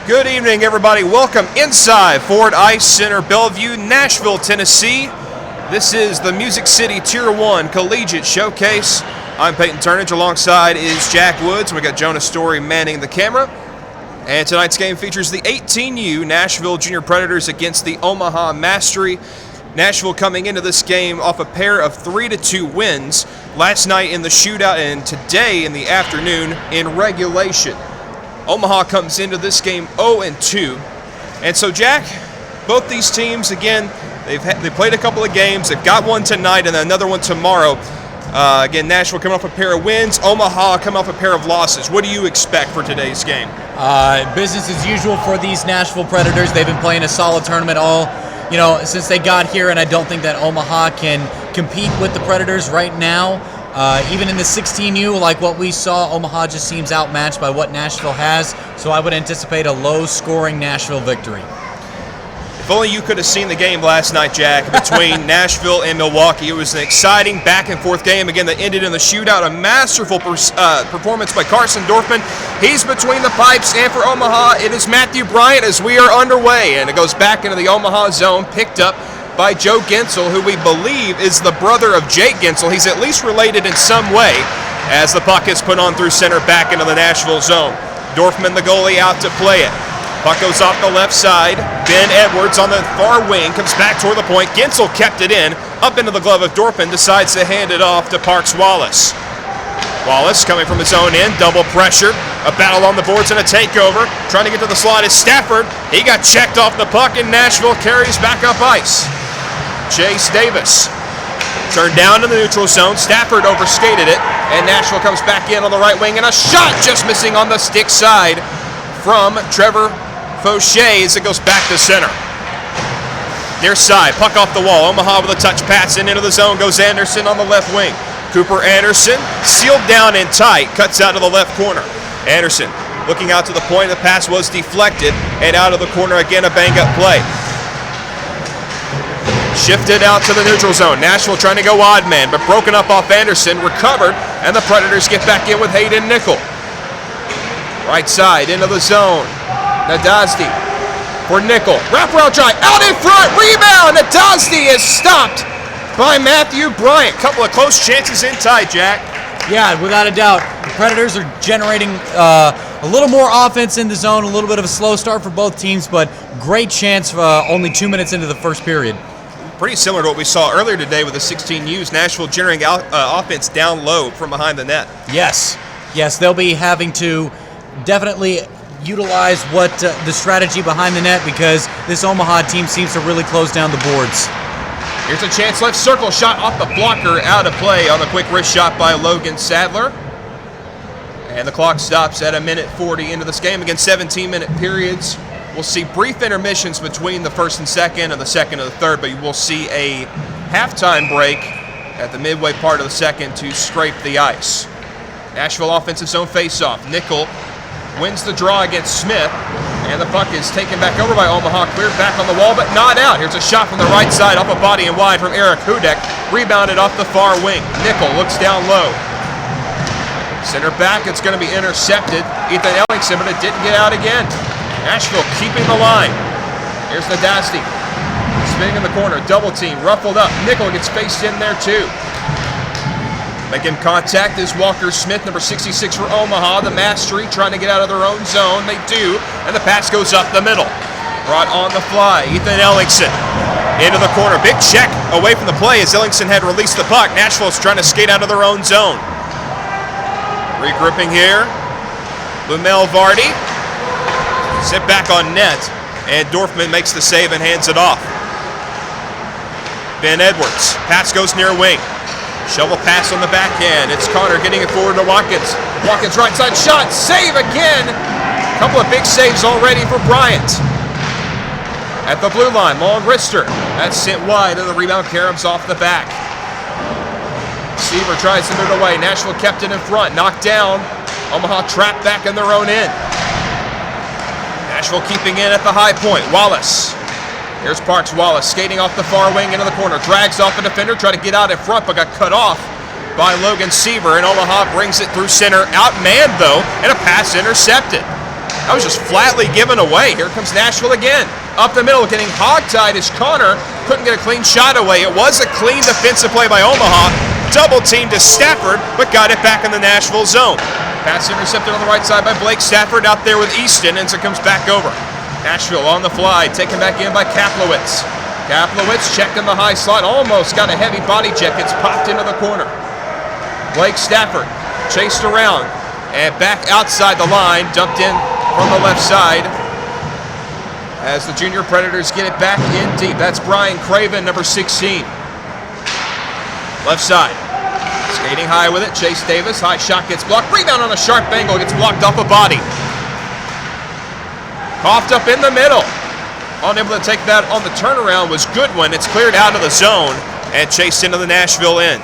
Good evening, everybody. Welcome inside Ford Ice Center, Bellevue, Nashville, Tennessee. This is the Music City Tier 1 Collegiate Showcase. I'm Peyton Turnage. Alongside is Jack Woods. We got Jonah Story manning the camera. And tonight's game features the 18U Nashville Jr Predators against the Omaha Mastery. Nashville coming into this game off a pair of 3-2 wins last night in the shootout and today in the afternoon in regulation. Omaha comes into this game 0-2. And so, Jack, both these teams, again, they played a couple of games. They've got one tonight and another one tomorrow. Again, Nashville coming off a pair of wins. Omaha coming off a pair of losses. What do you expect for today's game? Business as usual for these Nashville Predators. They've been playing a solid tournament since they got here, and I don't think that Omaha can compete with the Predators right now. Even in the 16U, like what we saw, Omaha just seems outmatched by what Nashville has, so I would anticipate a low-scoring Nashville victory. If only you could have seen the game last night, Jack, between Nashville and Milwaukee. It was an exciting back-and-forth game, again, that ended in the shootout. A masterful performance by Carson Dorfman. He's between the pipes, and for Omaha, it is Matthew Bryant as we are underway, and it goes back into the Omaha zone, picked up by Joe Gensel, who we believe is the brother of Jake Gensel. He's at least related in some way, as the puck is put on through center back into the Nashville zone. Dorfman, the goalie, out to play it. Puck goes off the left side. Ben Edwards on the far wing comes back toward the point. Gensel kept it in, up into the glove of Dorfman, decides to hand it off to Parks Wallace. Wallace coming from his own end, double pressure, a battle on the boards and a takeover. Trying to get to the slot is Stafford. He got checked off the puck, and Nashville carries back up ice. Chase Davis turned down in the neutral zone. Stafford overskated it, and Nashville comes back in on the right wing, and a shot just missing on the stick side from Trevor Fauché as it goes back to center. Near side, puck off the wall. Omaha with a touch pass and into the zone goes Anderson on the left wing. Cooper Anderson sealed down and tight, cuts out to the left corner. Anderson looking out to the point. The pass was deflected, and out of the corner again, a bang-up play. Shifted out to the neutral zone. Nashville trying to go odd man, but broken up off Anderson, recovered, and the Predators get back in with Hayden Nickel. Right side, into the zone. Nadazdi for Nickel. Wraparound try, out in front, rebound! Nadazdi is stopped by Matthew Bryant. Couple of close chances in tight, Jack. Yeah, without a doubt. The Predators are generating a little more offense in the zone, a little bit of a slow start for both teams, but great chance only 2 minutes into the first period. Pretty similar to what we saw earlier today with the 16Us. Nashville generating offense down low from behind the net. Yes, they'll be having to definitely utilize the strategy behind the net because this Omaha team seems to really close down the boards. Here's a chance, left circle shot off the blocker, out of play on the quick wrist shot by Logan Sadler. And the clock stops at 1:40 into this game. Again, 17-minute periods. We'll see brief intermissions between the first and second and the second and the third, but you will see a halftime break at the midway part of the second to scrape the ice. Nashville offensive zone faceoff. Nickel wins the draw against Smith, and the puck is taken back over by Omaha, cleared back on the wall, but not out. Here's a shot from the right side, off a body and wide from Eric Hudek, rebounded off the far wing. Nickel looks down low. Center back, it's going to be intercepted. Ethan Ellingson, but it didn't get out again. Nashville keeping the line. Here's Nadasti. Spinning in the corner, double team, ruffled up. Nickel gets faced in there too. Making contact is Walker Smith, number 66 for Omaha. The Mastery trying to get out of their own zone. They do, and the pass goes up the middle. Brought on the fly, Ethan Ellingson into the corner. Big check away from the play as Ellingson had released the puck. Nashville's trying to skate out of their own zone. Regrouping here. Lumel Vardy. Sit back on net, and Dorfman makes the save and hands it off. Ben Edwards, pass goes near wing. Shovel pass on the backhand. It's Connor getting it forward to Watkins. Watkins right side shot, save again. Couple of big saves already for Bryant. At the blue line, long wrister. That's sent wide, and the rebound caroms off the back. Seaver tries to move it away. Nashville kept it in front, knocked down. Omaha trapped back in their own end. Nashville keeping in at the high point. Wallace. Here's Parks Wallace skating off the far wing into the corner. Drags off the defender, tried to get out in front, but got cut off by Logan Seaver. And Omaha brings it through center. Outmanned, though, and a pass intercepted. That was just flatly given away. Here comes Nashville again. Up the middle, getting hogtied is Connor. Couldn't get a clean shot away. It was a clean defensive play by Omaha. Double teamed to Stafford, but got it back in the Nashville zone. Pass intercepted on the right side by Blake Stafford, out there with Easton, and so comes back over. Nashville on the fly, taken back in by Kaplowitz. Kaplowitz checked in the high slot, almost got a heavy body check. It's popped into the corner. Blake Stafford chased around and back outside the line, dumped in from the left side as the Junior Predators get it back in deep. That's Brian Craven, number 16. Left side. Skating high with it, Chase Davis. High shot gets blocked. Rebound on a sharp angle, gets blocked off a body. Coughed up in the middle. Unable to take that on the turnaround was Goodwin. It's cleared out of the zone and chased into the Nashville end.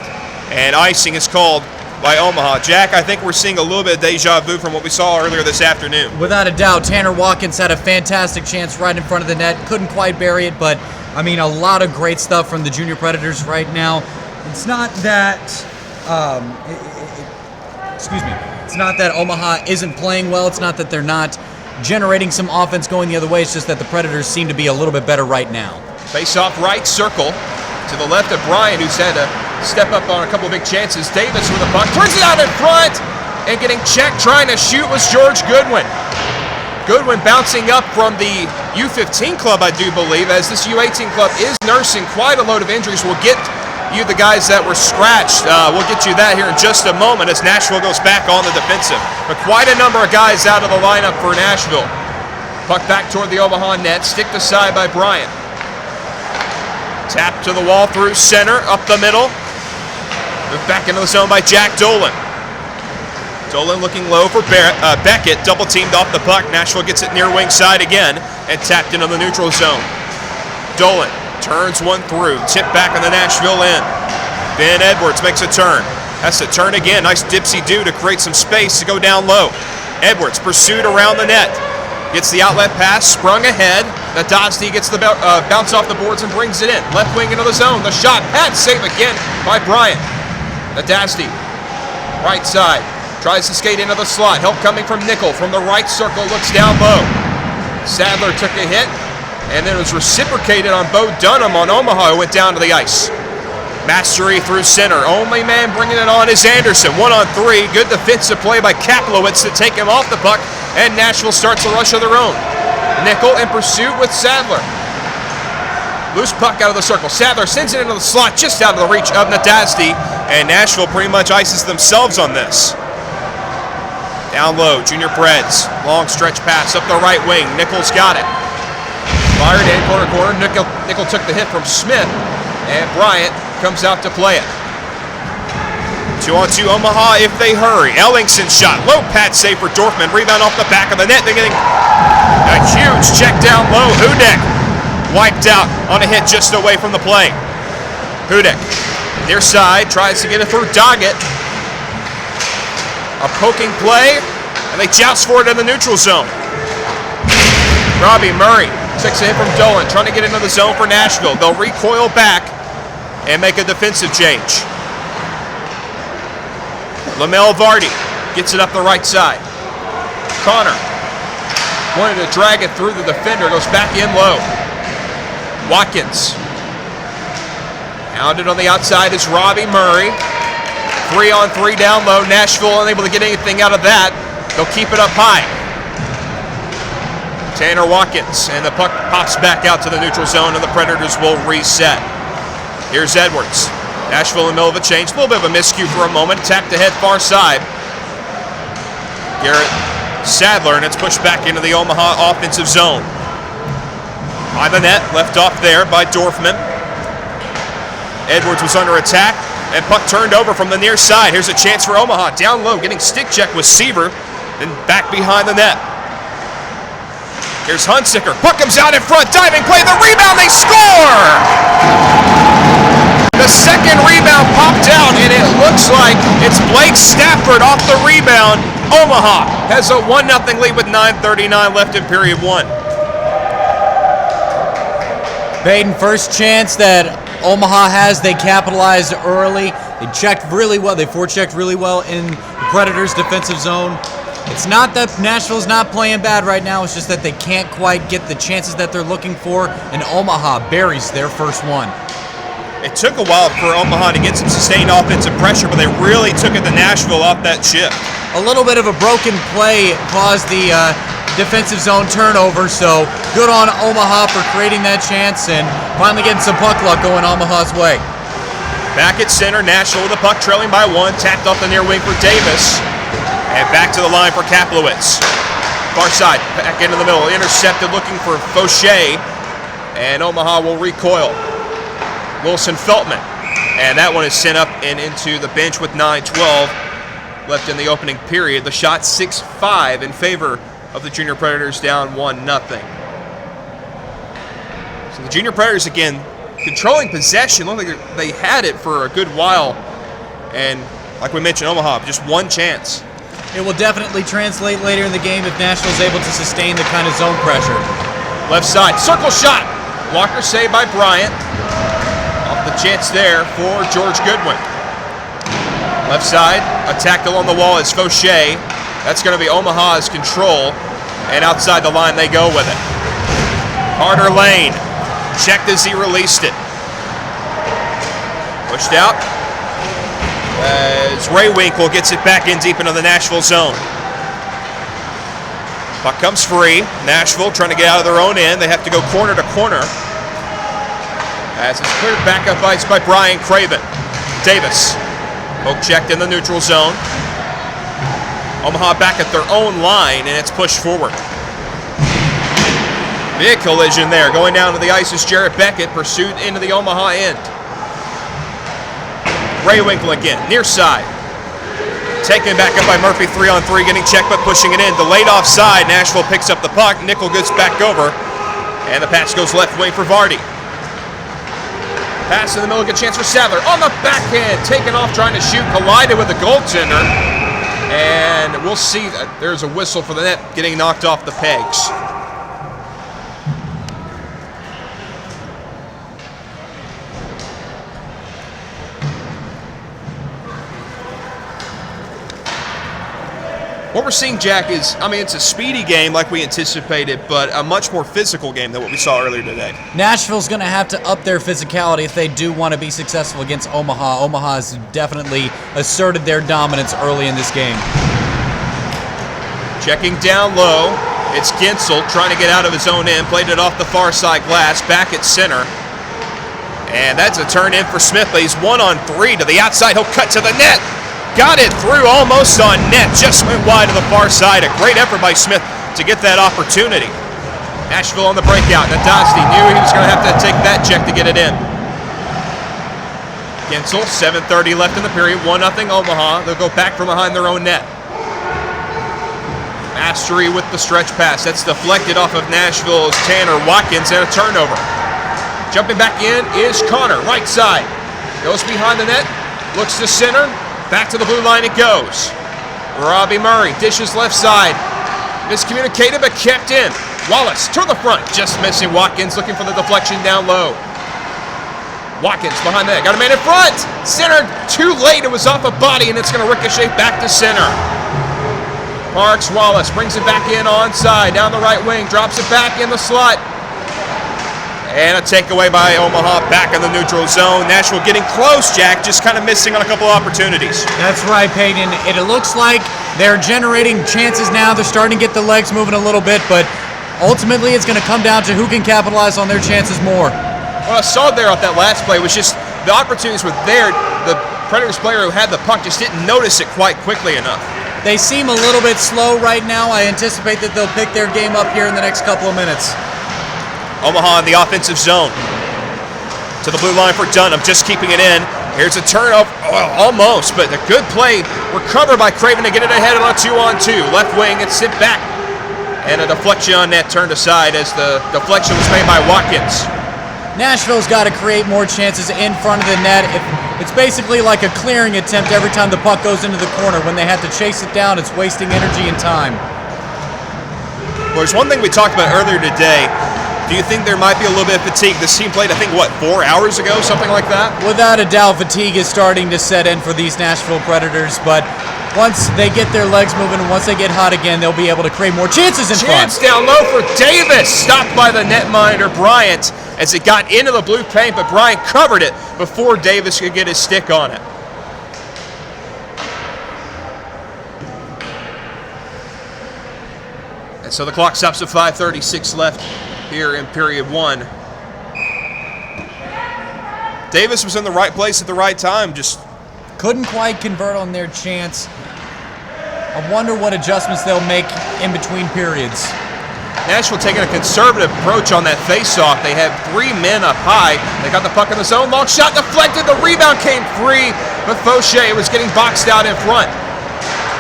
And icing is called by Omaha. Jack, I think we're seeing a little bit of deja vu from what we saw earlier this afternoon. Without a doubt, Tanner Watkins had a fantastic chance right in front of the net. Couldn't quite bury it, but I mean, a lot of great stuff from the Junior Predators right now. It's not that, it's not that Omaha isn't playing well. It's not that they're not generating some offense going the other way. It's just that the Predators seem to be a little bit better right now. Face off right circle to the left of Bryant, who's had to step up on a couple of big chances. Davis with the puck, turns it out in front, and getting checked, trying to shoot was George Goodwin. Goodwin bouncing up from the U15 club, I do believe, as this U18 club is nursing quite a load of injuries. We'll get you the guys that were scratched. We'll get you that here in just a moment as Nashville goes back on the defensive. But quite a number of guys out of the lineup for Nashville. Puck back toward the Omaha net, sticked aside by Bryant. Tap to the wall through center, up the middle. Moved back into the zone by Jack Dolan. Dolan looking low for Beckett, double teamed off the puck. Nashville gets it near wing side again and tapped into the neutral zone. Dolan turns one through, tipped back on the Nashville end. Ben Edwards makes a turn. Has to turn again. Nice dipsy-do to create some space to go down low. Edwards pursued around the net. Gets the outlet pass, sprung ahead. Nadasti gets the bounce off the boards and brings it in. Left wing into the zone. The shot, pad save again by Bryant. Nadasti, right side. Tries to skate into the slot. Help coming from Nickel from the right circle. Looks down low. Sadler took a hit. And then it was reciprocated on Bo Dunham on Omaha, who went down to the ice. Mastery through center. Only man bringing it on is Anderson. 1-on-3. Good defensive play by Kaplowitz to take him off the puck. And Nashville starts a rush of their own. Nickel in pursuit with Sadler. Loose puck out of the circle. Sadler sends it into the slot just out of the reach of Nadasti. And Nashville pretty much ices themselves on this. Down low, Junior Preds. Long stretch pass up the right wing. Nickel's got it. Fired in corner. Nickel took the hit from Smith, and Bryant comes out to play it. 2-on-2 Omaha if they hurry. Ellingson shot. Low pad save for Dorfman. Rebound off the back of the net. They're getting a huge check down low. Hudek wiped out on a hit just away from the play. Hudek, near side, tries to get it through Doggett. A poking play, and they joust for it in the neutral zone. Robbie Murray takes a hit from Dolan, trying to get into the zone for Nashville. They'll recoil back and make a defensive change. Lamel Vardy gets it up the right side. Connor wanted to drag it through the defender, goes back in low. Watkins. Hounded on the outside is Robbie Murray. 3-on-3 down low. Nashville unable to get anything out of that. They'll keep it up high. Tanner Watkins, and the puck pops back out to the neutral zone, and the Predators will reset. Here's Edwards. Nashville in the middle of a change. A little bit of a miscue for a moment. Tapped ahead far side. Garrett Sadler, and it's pushed back into the Omaha offensive zone. By the net, left off there by Dorfman. Edwards was under attack, and puck turned over from the near side. Here's a chance for Omaha. Down low, getting stick check with Seaver, then back behind the net. Here's Hunsicker. Puck comes out in front. Diving play. The rebound. They score! The second rebound popped out, and it looks like it's Blake Stafford off the rebound. Omaha has a 1-0 lead with 9:39 left in period one. Baden, first chance that Omaha has, they capitalized early. They checked really well. They forechecked really well in the Predators' defensive zone. It's not that Nashville's not playing bad right now, it's just that they can't quite get the chances that they're looking for, and Omaha buries their first one. It took a while for Omaha to get some sustained offensive pressure, but they really took it to Nashville off that shift. A little bit of a broken play caused the defensive zone turnover, so good on Omaha for creating that chance and finally getting some puck luck going Omaha's way. Back at center, Nashville with the puck trailing by 1, tapped off the near wing for Davis. And back to the line for Kaplowitz. Far side, back into the middle, intercepted looking for Fauché, and Omaha will recoil. Wilson Feltman, and that one is sent up and into the bench with 9:12 left in the opening period. The shot 6-5 in favor of the Junior Predators, down 1-0. So the Junior Predators again controlling possession. Looked like they had it for a good while, and like we mentioned, Omaha just one chance. It will definitely translate later in the game if Nashville's able to sustain the kind of zone pressure. Left side, circle shot. Blocker saved by Bryant. Off the chance there for George Goodwin. Left side, attacked along the wall is Fauché. That's going to be Omaha's control. And outside the line they go with it. Carter Lane checked as he released it. Pushed out. As Ray Winkle gets it back in deep into the Nashville zone. Puck comes free. Nashville trying to get out of their own end. They have to go corner to corner. As it's cleared back up ice by Brian Craven. Davis. Poke checked in the neutral zone. Omaha back at their own line, and it's pushed forward. Big collision there. Going down to the ice is Jarrett Beckett, pursued into the Omaha end. Ray Winkle again, near side. Taken back up by Murphy, 3-on-3, getting checked but pushing it in. Delayed offside, Nashville picks up the puck. Nickel gets back over, and the pass goes left wing for Vardy. Pass in the middle, good chance for Sadler. On the backhand, taken off, trying to shoot, collided with the goaltender. And we'll see that there's a whistle for the net getting knocked off the pegs. What we're seeing, Jack, is, I mean, it's a speedy game like we anticipated, but a much more physical game than what we saw earlier today. Nashville's going to have to up their physicality if they do want to be successful against Omaha. Omaha has definitely asserted their dominance early in this game. Checking down low, it's Gensel trying to get out of his own end, played it off the far side glass, back at center. And that's a turn in for Smith, but he's 1-on-3 to the outside. He'll cut to the net. Got it through almost on net, just went wide to the far side. A great effort by Smith to get that opportunity. Nashville on the breakout. Nadasti knew he was going to have to take that check to get it in. Gensel, 7:30 left in the period, 1-0 Omaha. They'll go back from behind their own net. Mastery with the stretch pass. That's deflected off of Nashville's Tanner Watkins and a turnover. Jumping back in is Connor, right side. Goes behind the net, looks to center. Back to the blue line it goes. Robbie Murray dishes left side. Miscommunicated but kept in. Wallace to the front. Just missing Watkins, looking for the deflection down low. Watkins behind that. Got a man in front. Center too late. It was off a body and it's going to ricochet back to center. Parks Wallace brings it back in onside. Down the right wing. Drops it back in the slot. And a takeaway by Omaha back in the neutral zone. Nashville getting close, Jack, just kind of missing on a couple of opportunities. That's right, Peyton. It looks like they're generating chances now. They're starting to get the legs moving a little bit, but ultimately it's going to come down to who can capitalize on their chances more. What I saw there off that last play was just the opportunities were there. The Predators player who had the puck just didn't notice it quite quickly enough. They seem a little bit slow right now. I anticipate that they'll pick their game up here in the next couple of minutes. Omaha in the offensive zone. To the blue line for Dunham, just keeping it in. Here's a turnover, almost, but a good play. Recovered by Craven to get it ahead on a 2-on-2. Left wing, it's sent back. And a deflection on net turned aside as the deflection was made by Watkins. Nashville's got to create more chances in front of the net. It's basically like a clearing attempt every time the puck goes into the corner. When they have to chase it down, it's wasting energy and time. Well, there's one thing we talked about earlier today. Do you think there might be a little bit of fatigue? This team played, I think, 4 hours ago, something like that? Without a doubt, fatigue is starting to set in for these Nashville Predators, but once they get their legs moving and once they get hot again, they'll be able to create more chances in front. Chance down low for Davis. Stopped by the netminder, Bryant, as it got into the blue paint, but Bryant covered it before Davis could get his stick on it. And so the clock stops at 5:36 left here in period one. Davis was in the right place at the right time, just couldn't quite convert on their chance. I wonder what adjustments they'll make in between periods. Nashville taking a conservative approach on that faceoff. They had 3 men up high. They got the puck in the zone. Long shot deflected. The rebound came free, but Fauché was getting boxed out in front.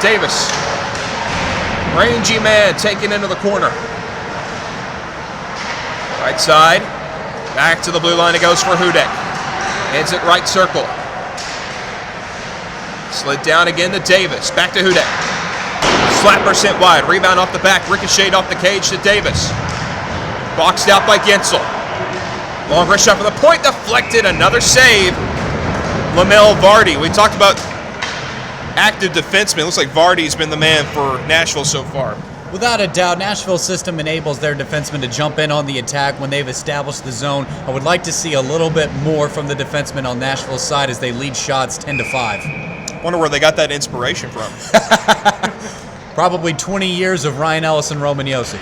Davis, rangy man, taken into the corner. Right side, back to the blue line. It goes for Hudek. Heads it right circle. Slid down again to Davis. Back to Hudek. Slapper sent wide. Rebound off the back. Ricocheted off the cage to Davis. Boxed out by Gensel. Long wrist shot for the point. Deflected. Another save. Lamel Vardy. We talked about active defensemen. Looks like Vardy's been the man for Nashville so far. Without a doubt, Nashville's system enables their defensemen to jump in on the attack when they've established the zone. I would like to see a little bit more from the defensemen on Nashville's side as they lead shots 10-5. Wonder where they got that inspiration from. Probably 20 years of Ryan Ellis and Roman Josi.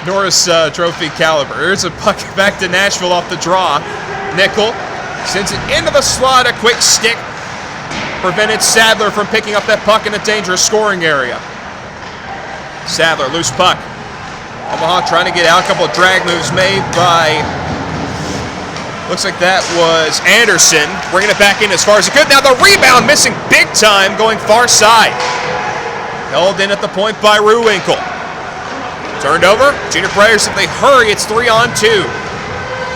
Norris Trophy caliber. There's a puck back to Nashville off the draw. Nickel sends it into the slot. A quick stick prevented Sadler from picking up that puck in a dangerous scoring area. Sadler, loose puck. Omaha trying to get out. A couple of drag moves made by, looks like that was Anderson, bringing it back in as far as it could. Now the rebound missing big time, going far side. Held in at the point by Ruhwinkel. Turned over. Junior Predators, if they hurry, it's 3-on-2.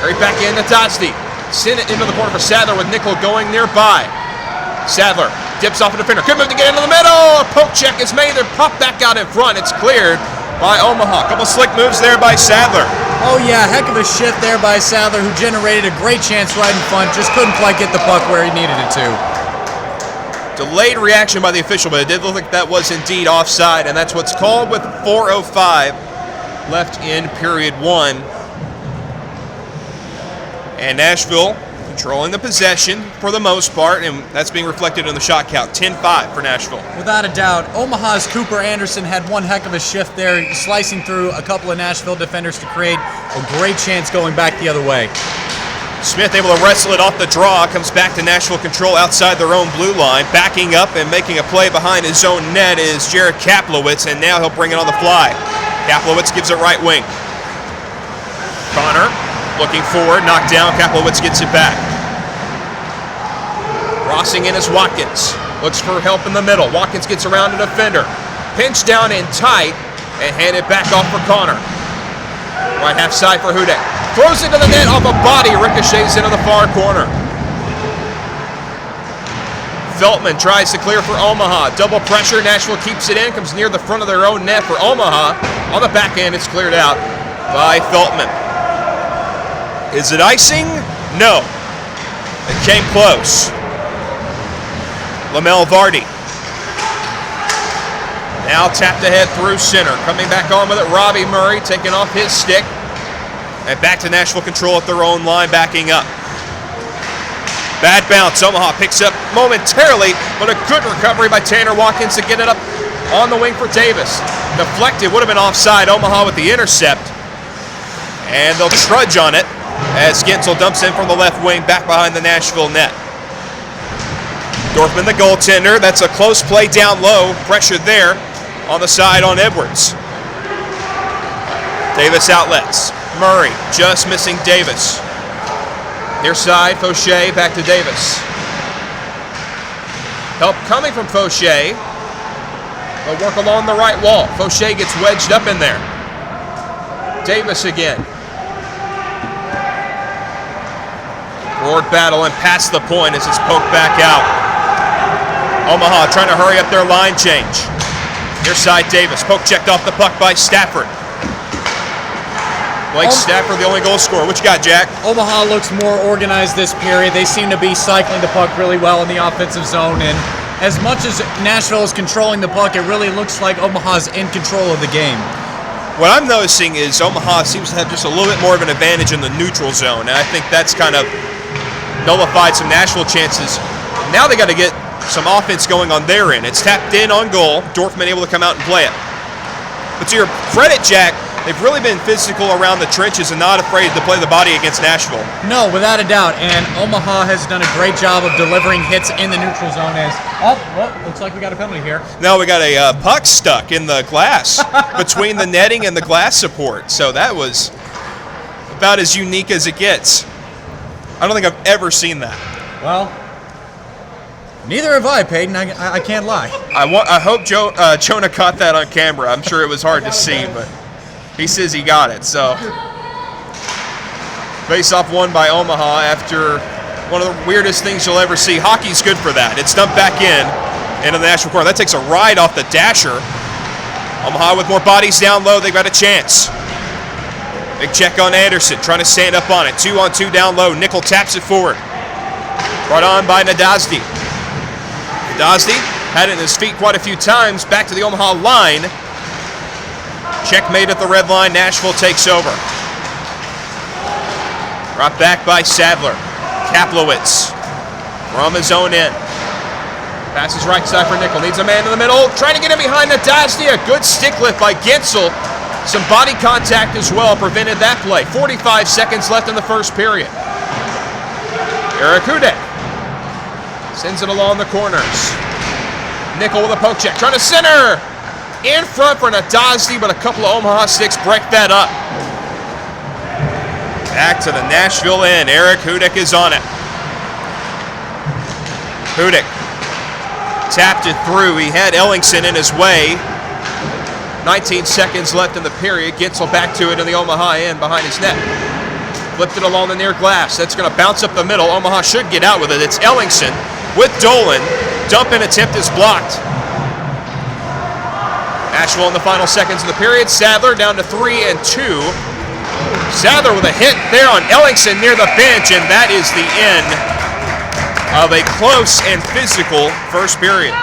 Hurry back in to Totsty. Send it into the corner for Sadler with Nickel going nearby. Sadler dips off a defender. Good move to get into the middle. A poke check is made. They're popped back out in front. It's cleared by Omaha. Couple slick moves there by Sadler. Oh yeah, heck of a shift there by Sadler, who generated a great chance right in front. Just couldn't quite get the puck where he needed it to. Delayed reaction by the official, but it did look like that was indeed offside, and that's what's called with 4:05 left in period one. And Nashville controlling the possession for the most part, and that's being reflected in the shot count. 10-5 for Nashville. Without a doubt, Omaha's Cooper Anderson had one heck of a shift there, slicing through a couple of Nashville defenders to create a great chance going back the other way. Smith able to wrestle it off the draw, comes back to Nashville control outside their own blue line. Backing up and making a play behind his own net is Jared Kaplowitz, and now he'll bring it on the fly. Kaplowitz gives it right wing. Connor looking forward, knocked down. Kaplowitz gets it back. Crossing in is Watkins. Looks for help in the middle. Watkins gets around a defender. Pinched down in tight and handed back off for Connor. Right half side for Hudek. Throws into the net off a body. Ricochets into the far corner. Veltman tries to clear for Omaha. Double pressure. Nashville keeps it in. Comes near the front of their own net for Omaha. On the back end, it's cleared out by Veltman. Is it icing? No. It came close. Lamel Vardy. Now tapped ahead through center. Coming back on with it, Robbie Murray taking off his stick. And back to Nashville control at their own line, backing up. Bad bounce. Omaha picks up momentarily, but a good recovery by Tanner Watkins to get it up on the wing for Davis. Deflected, would have been offside. Omaha with the intercept. And they'll trudge on it as Gensel dumps in from the left wing back behind the Nashville net. Dorfman the goaltender. That's a close play down low. Pressure there on the side on Edwards. Davis outlets. Murray just missing Davis. Near side, Fauché back to Davis. Help coming from Fauché. They'll work along the right wall. Fauché gets wedged up in there. Davis again. Roared battle and past the point as it's poked back out. Omaha trying to hurry up their line change. Near side Davis. Poke checked off the puck by Stafford. Blake Stafford, the only goal scorer. What you got, Jack? Omaha looks more organized this period. They seem to be cycling the puck really well in the offensive zone. And as much as Nashville is controlling the puck, it really looks like Omaha's in control of the game. What I'm noticing is Omaha seems to have just a little bit more of an advantage in the neutral zone, and I think that's kind of nullified some Nashville chances. Now they got to get some offense going on their end. It's tapped in on goal. Dorfman able to come out and play it. But to your credit, Jack, they've really been physical around the trenches and not afraid to play the body against Nashville. No, without a doubt. And Omaha has done a great job of delivering hits in the neutral zone. Looks like we got a penalty here. No, we got a puck stuck in the glass between the netting and the glass support. So that was about as unique as it gets. I don't think I've ever seen that. Well, neither have I, Peyton. I can't lie. I hope Jonah caught that on camera. I'm sure it was hard to see, but he says he got it. So face-off won by Omaha after one of the weirdest things you'll ever see. Hockey's good for that. It's dumped back into the Nashville corner. That takes a ride off the dasher. Omaha with more bodies down low. They've got a chance. Big check on Anderson, trying to stand up on it. 2-on-2 down low. Nickel taps it forward. Brought on by Nadazdi. Nadazdi had it in his feet quite a few times. Back to the Omaha line. Checkmate at the red line. Nashville takes over. Brought back by Sadler. Kaplowitz from his own end. Passes right side for Nickel. Needs a man in the middle. Trying to get him behind Nadazdi. A good stick lift by Gensel. Some body contact as well prevented that play. 45 seconds left in the first period. Eric Hudek sends it along the corners. Nickel with a poke check. Trying to center. In front for Nadazdi, but a couple of Omaha sticks break that up. Back to the Nashville end. Eric Hudek is on it. Hudek tapped it through. He had Ellingson in his way. 19 seconds left in the period. Gensel back to it in the Omaha end behind his net. Flipped it along the near glass. That's going to bounce up the middle. Omaha should get out with it. It's Ellingson with Dolan. Dump in attempt is blocked. Nashville in the final seconds of the period. Sadler down to 3-2. Sadler with a hit there on Ellingson near the bench, and that is the end of a close and physical first period.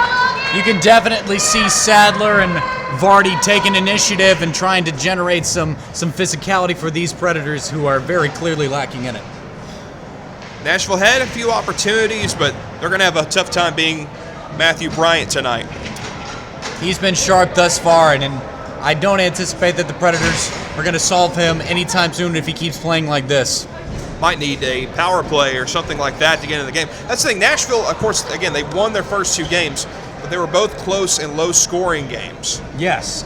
You can definitely see Sadler and Vardy taking initiative and trying to generate some physicality for these Predators who are very clearly lacking in it. Nashville had a few opportunities, but they're going to have a tough time being Matthew Bryant tonight. He's been sharp thus far, and I don't anticipate that the Predators are going to solve him anytime soon if he keeps playing like this. Might need a power play or something like that to get into the game. That's the thing. Nashville, of course, again, they won their first two games, but they were both close and low-scoring games. Yes.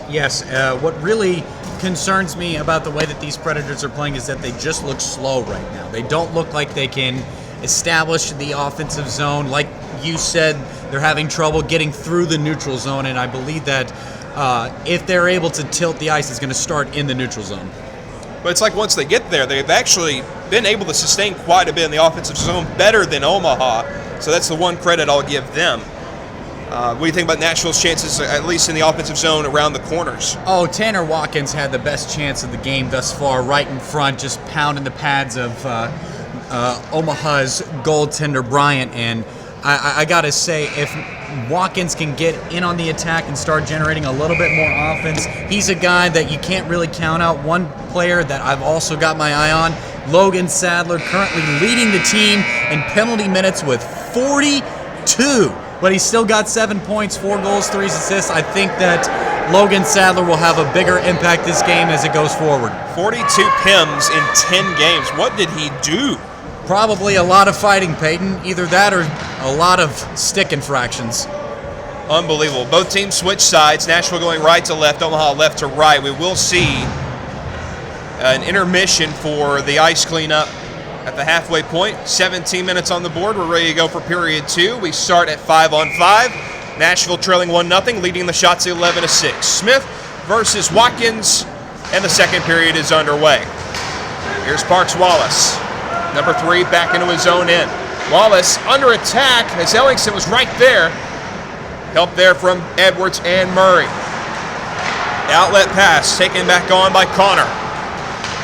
What really concerns me about the way that these Predators are playing is that they just look slow right now. They don't look like they can establish the offensive zone. Like you said, they're having trouble getting through the neutral zone, and I believe that if they're able to tilt the ice, it's going to start in the neutral zone. But it's like once they get there, they've actually been able to sustain quite a bit in the offensive zone, better than Omaha. So that's the one credit I'll give them. What do you think about Nashville's chances, at least in the offensive zone around the corners? Oh, Tanner Watkins had the best chance of the game thus far, right in front, just pounding the pads of Omaha's goaltender Bryant. And I got to say, if Watkins can get in on the attack and start generating a little bit more offense, he's a guy that you can't really count out. One player that I've also got my eye on, Logan Sadler, currently leading the team in penalty minutes with 42. But he's still got 7 points, 4 goals, 3 assists. I think that Logan Sadler will have a bigger impact this game as it goes forward. 42 PIMs in 10 games. What did he do? Probably a lot of fighting, Peyton. Either that or a lot of stick infractions. Unbelievable. Both teams switch sides. Nashville going right to left, Omaha left to right. We will see an intermission for the ice cleanup at the halfway point. 17 minutes on the board. We're ready to go for period 2. We start at 5-on-5. Nashville trailing 1-0, leading the shots 11-6. Smith versus Watkins, and the second period is underway. Here's Parks Wallace. Number 3 back into his own end. Wallace under attack as Ellingson was right there. Help there from Edwards and Murray. Outlet pass taken back on by Connor.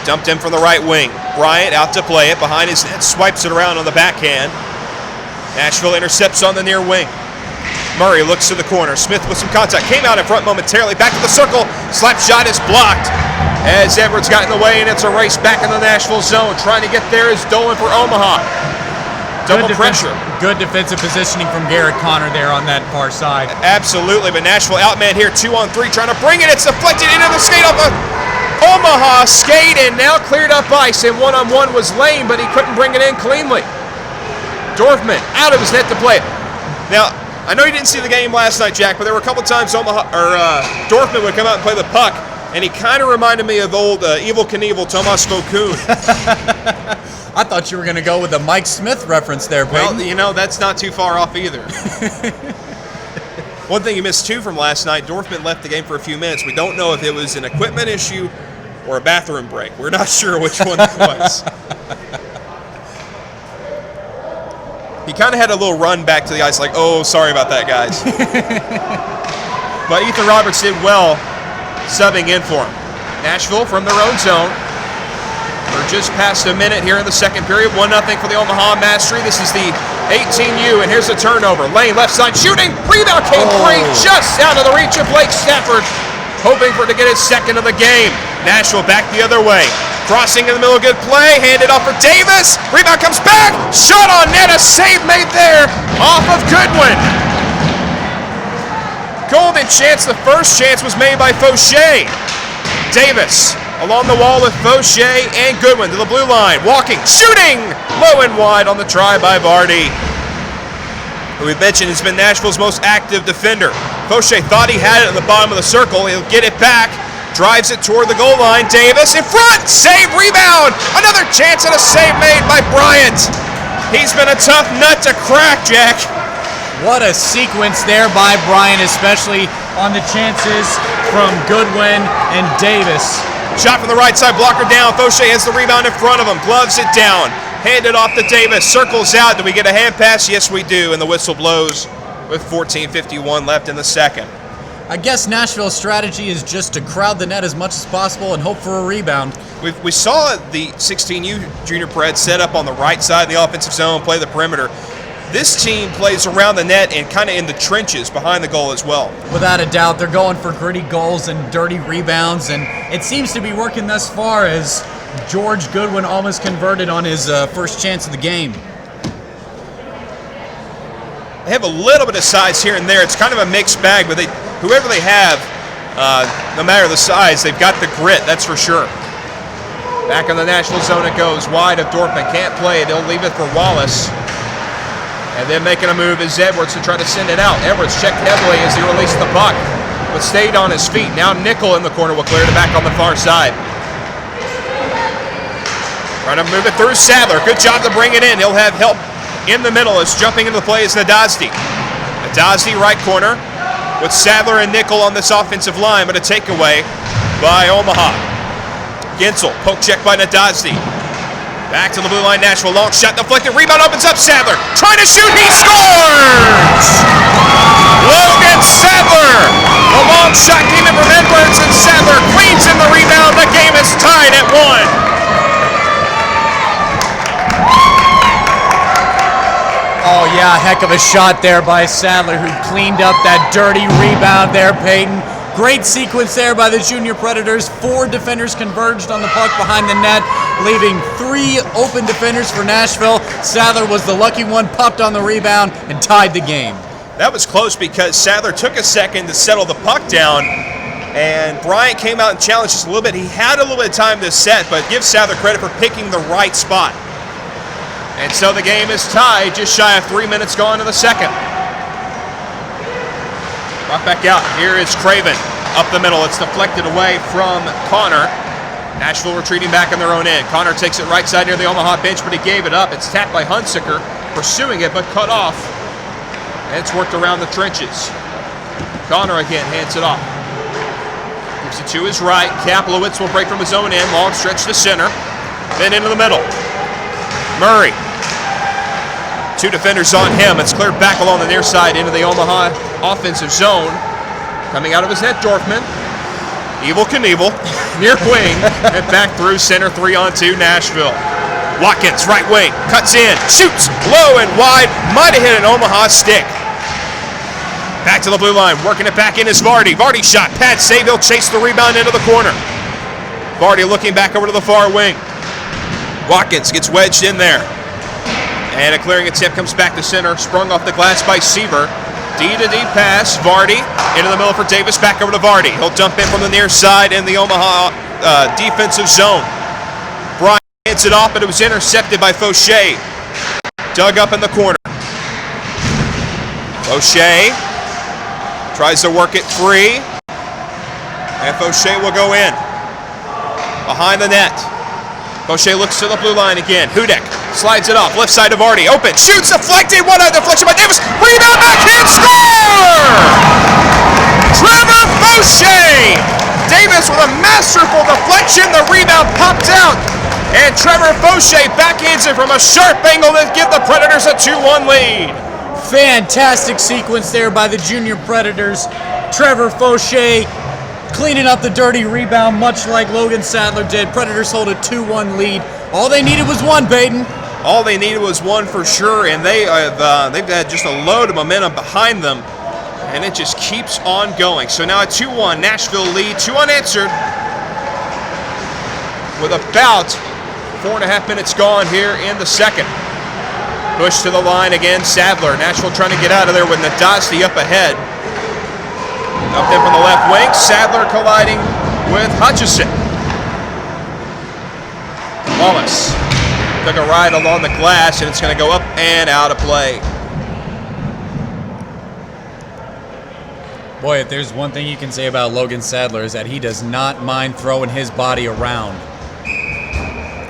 Dumped in from the right wing. Bryant out to play it. Behind his net, swipes it around on the backhand. Nashville intercepts on the near wing. Murray looks to the corner. Smith with some contact. Came out in front momentarily. Back to the circle. Slap shot is blocked as Edwards got in the way, and it's a race back in the Nashville zone. Trying to get there is Dolan for Omaha. Double pressure. Good defensive positioning from Garrett Connor there on that far side. Absolutely, but Nashville outman here, 2-on-3, trying to bring it. It's deflected into the skate off of Omaha. Skate and now cleared up ice, and one-on-one was lame, but he couldn't bring it in cleanly. Dorfman out of his net to play it. Now, I know you didn't see the game last night, Jack, but there were a couple times Dorfman would come out and play the puck, and he kind of reminded me of old Evel Knievel, Tomas Vokoun. I thought you were going to go with a Mike Smith reference there, Peyton. Well, you know, that's not too far off either. One thing you missed, too, from last night, Dorfman left the game for a few minutes. We don't know if it was an equipment issue or a bathroom break. We're not sure which one it was. He kind of had a little run back to the ice like, oh, sorry about that, guys. But Ethan Roberts did well subbing in for him. Nashville from their own zone. We're just past a minute here in the second period. 1-0 for the Omaha Mastery. This is the 18U, and here's the turnover. Lane left side shooting. Rebound came free just out of the reach of Blake Stafford, hoping for it to get his second of the game. Nashville back the other way. Crossing in the middle, good play. Handed off for Davis. Rebound comes back. Shot on net. A save made there off of Goodwin. Golden chance. The first chance was made by Fauché. Davis along the wall with Fauché and Goodwin to the blue line. Walking, shooting. Low and wide on the try by Vardy, who we've mentioned has been Nashville's most active defender. Fauché thought he had it at the bottom of the circle. He'll get it back. Drives it toward the goal line. Davis in front. Save, rebound. Another chance and a save made by Bryant. He's been a tough nut to crack, Jack. What a sequence there by Bryant, especially on the chances from Goodwin and Davis. Shot from the right side, blocker down. Fauché has the rebound in front of him. Gloves it down. Handed off to Davis. Circles out. Do we get a hand pass? Yes, we do. And the whistle blows with 14:51 left in the second. I guess Nashville's strategy is just to crowd the net as much as possible and hope for a rebound. We saw the 16U Junior Pred set up on the right side of the offensive zone, play the perimeter. This team plays around the net and kind of in the trenches behind the goal as well. Without a doubt, they're going for gritty goals and dirty rebounds, and it seems to be working thus far as George Goodwin almost converted on his first chance of the game. They have a little bit of size here and there. It's kind of a mixed bag, but whoever they have, no matter the size, they've got the grit, that's for sure. Back in the Nashville zone it goes. Wide if Dorfman can't play. They'll leave it for Wallace. And then making a move is Edwards to try to send it out. Edwards checked heavily as he released the puck, but stayed on his feet. Now Nickel in the corner will clear it back on the far side. Trying to move it through Sadler. Good job to bring it in. He'll have help in the middle as jumping into the play is Nadazdi. Nadazdi right corner with Sadler and Nickel on this offensive line, but a takeaway by Omaha. Gensel, poke check by Nadazdi. Back to the blue line, Nashville, long shot deflected, rebound opens up, Sadler trying to shoot, he scores! Logan Sadler! The long shot came in from Edwards, and Sadler cleans in the rebound. The game is tied at 1. Oh yeah, heck of a shot there by Sadler, who cleaned up that dirty rebound there, Peyton. Great sequence there by the Junior Predators. 4 defenders converged on the puck behind the net, leaving 3 open defenders for Nashville. Sadler was the lucky one, popped on the rebound, and tied the game. That was close because Sadler took a second to settle the puck down, and Bryant came out and challenged just a little bit. He had a little bit of time to set, but give Sadler credit for picking the right spot. And so the game is tied, just shy of 3 minutes gone in the second. Brought back out. Here is Craven up the middle. It's deflected away from Connor. Nashville retreating back on their own end. Connor takes it right side near the Omaha bench, but he gave it up. It's tapped by Hunsaker, pursuing it, but cut off. And it's worked around the trenches. Connor again hands it off. Gives it to his right. Kaplowitz will break from his own end. Long stretch to center. Then into the middle. Murray. 2 defenders on him. It's cleared back along the near side into the Omaha offensive zone. Coming out of his net, Dorfman. Evel Knievel, near wing, and back through center, 3-on-2 Nashville. Watkins, right wing, cuts in, shoots, low and wide, might have hit an Omaha stick. Back to the blue line, working it back in is Vardy. Vardy shot, pad save, he'll chase the rebound into the corner. Vardy looking back over to the far wing. Watkins gets wedged in there. And a clearing attempt comes back to center, sprung off the glass by Seaver. D-to-D pass, Vardy into the middle for Davis, back over to Vardy. He'll dump in from the near side in the Omaha defensive zone. Bryant hits it off, but it was intercepted by Fauché. Dug up in the corner. Fauché tries to work it free, and Fauché will go in. Behind the net. Fauché looks to the blue line again. Hudek slides it off, left side of Vardy. Open, shoots, deflected, one-eye deflection by Davis. Rebound, backhand, score! Trevor Fauché! Davis with a masterful deflection. The rebound popped out, and Trevor Fauché backhands it from a sharp angle to give the Predators a 2-1 lead. Fantastic sequence there by the Junior Predators. Trevor Fauché cleaning up the dirty rebound, much like Logan Sadler did. Predators hold a 2-1 lead. All they needed was one, Baden. All they needed was one for sure, and they've had just a load of momentum behind them, and it just keeps on going. So now a 2-1 Nashville lead, 2 unanswered, with about 4.5 minutes gone here in the second. Push to the line again, Sadler. Nashville trying to get out of there with Nadasti up ahead. Up there from the left wing, Sadler colliding with Hutchison. Wallace took a ride along the glass, and it's going to go up and out of play. Boy, if there's one thing you can say about Logan Sadler is that he does not mind throwing his body around.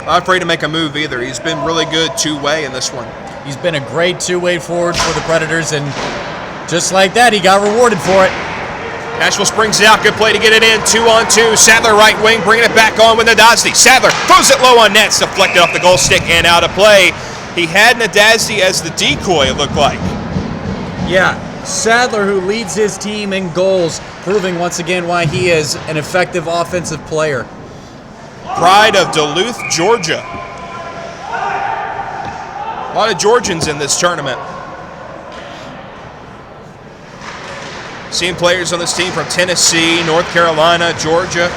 Not afraid to make a move either. He's been really good two-way in this one. He's been a great two-way forward for the Predators, and just like that, he got rewarded for it. Nashville springs it out. Good play to get it in. 2-on-2. Sadler right wing, bringing it back on with Nadasti. Sadler throws it low on net. It's deflected off the goal stick and out of play. He had Nadasti as the decoy, it looked like. Yeah, Sadler, who leads his team in goals, proving once again why he is an effective offensive player. Pride of Duluth, Georgia. A lot of Georgians in this tournament. Seeing players on this team from Tennessee, North Carolina, Georgia,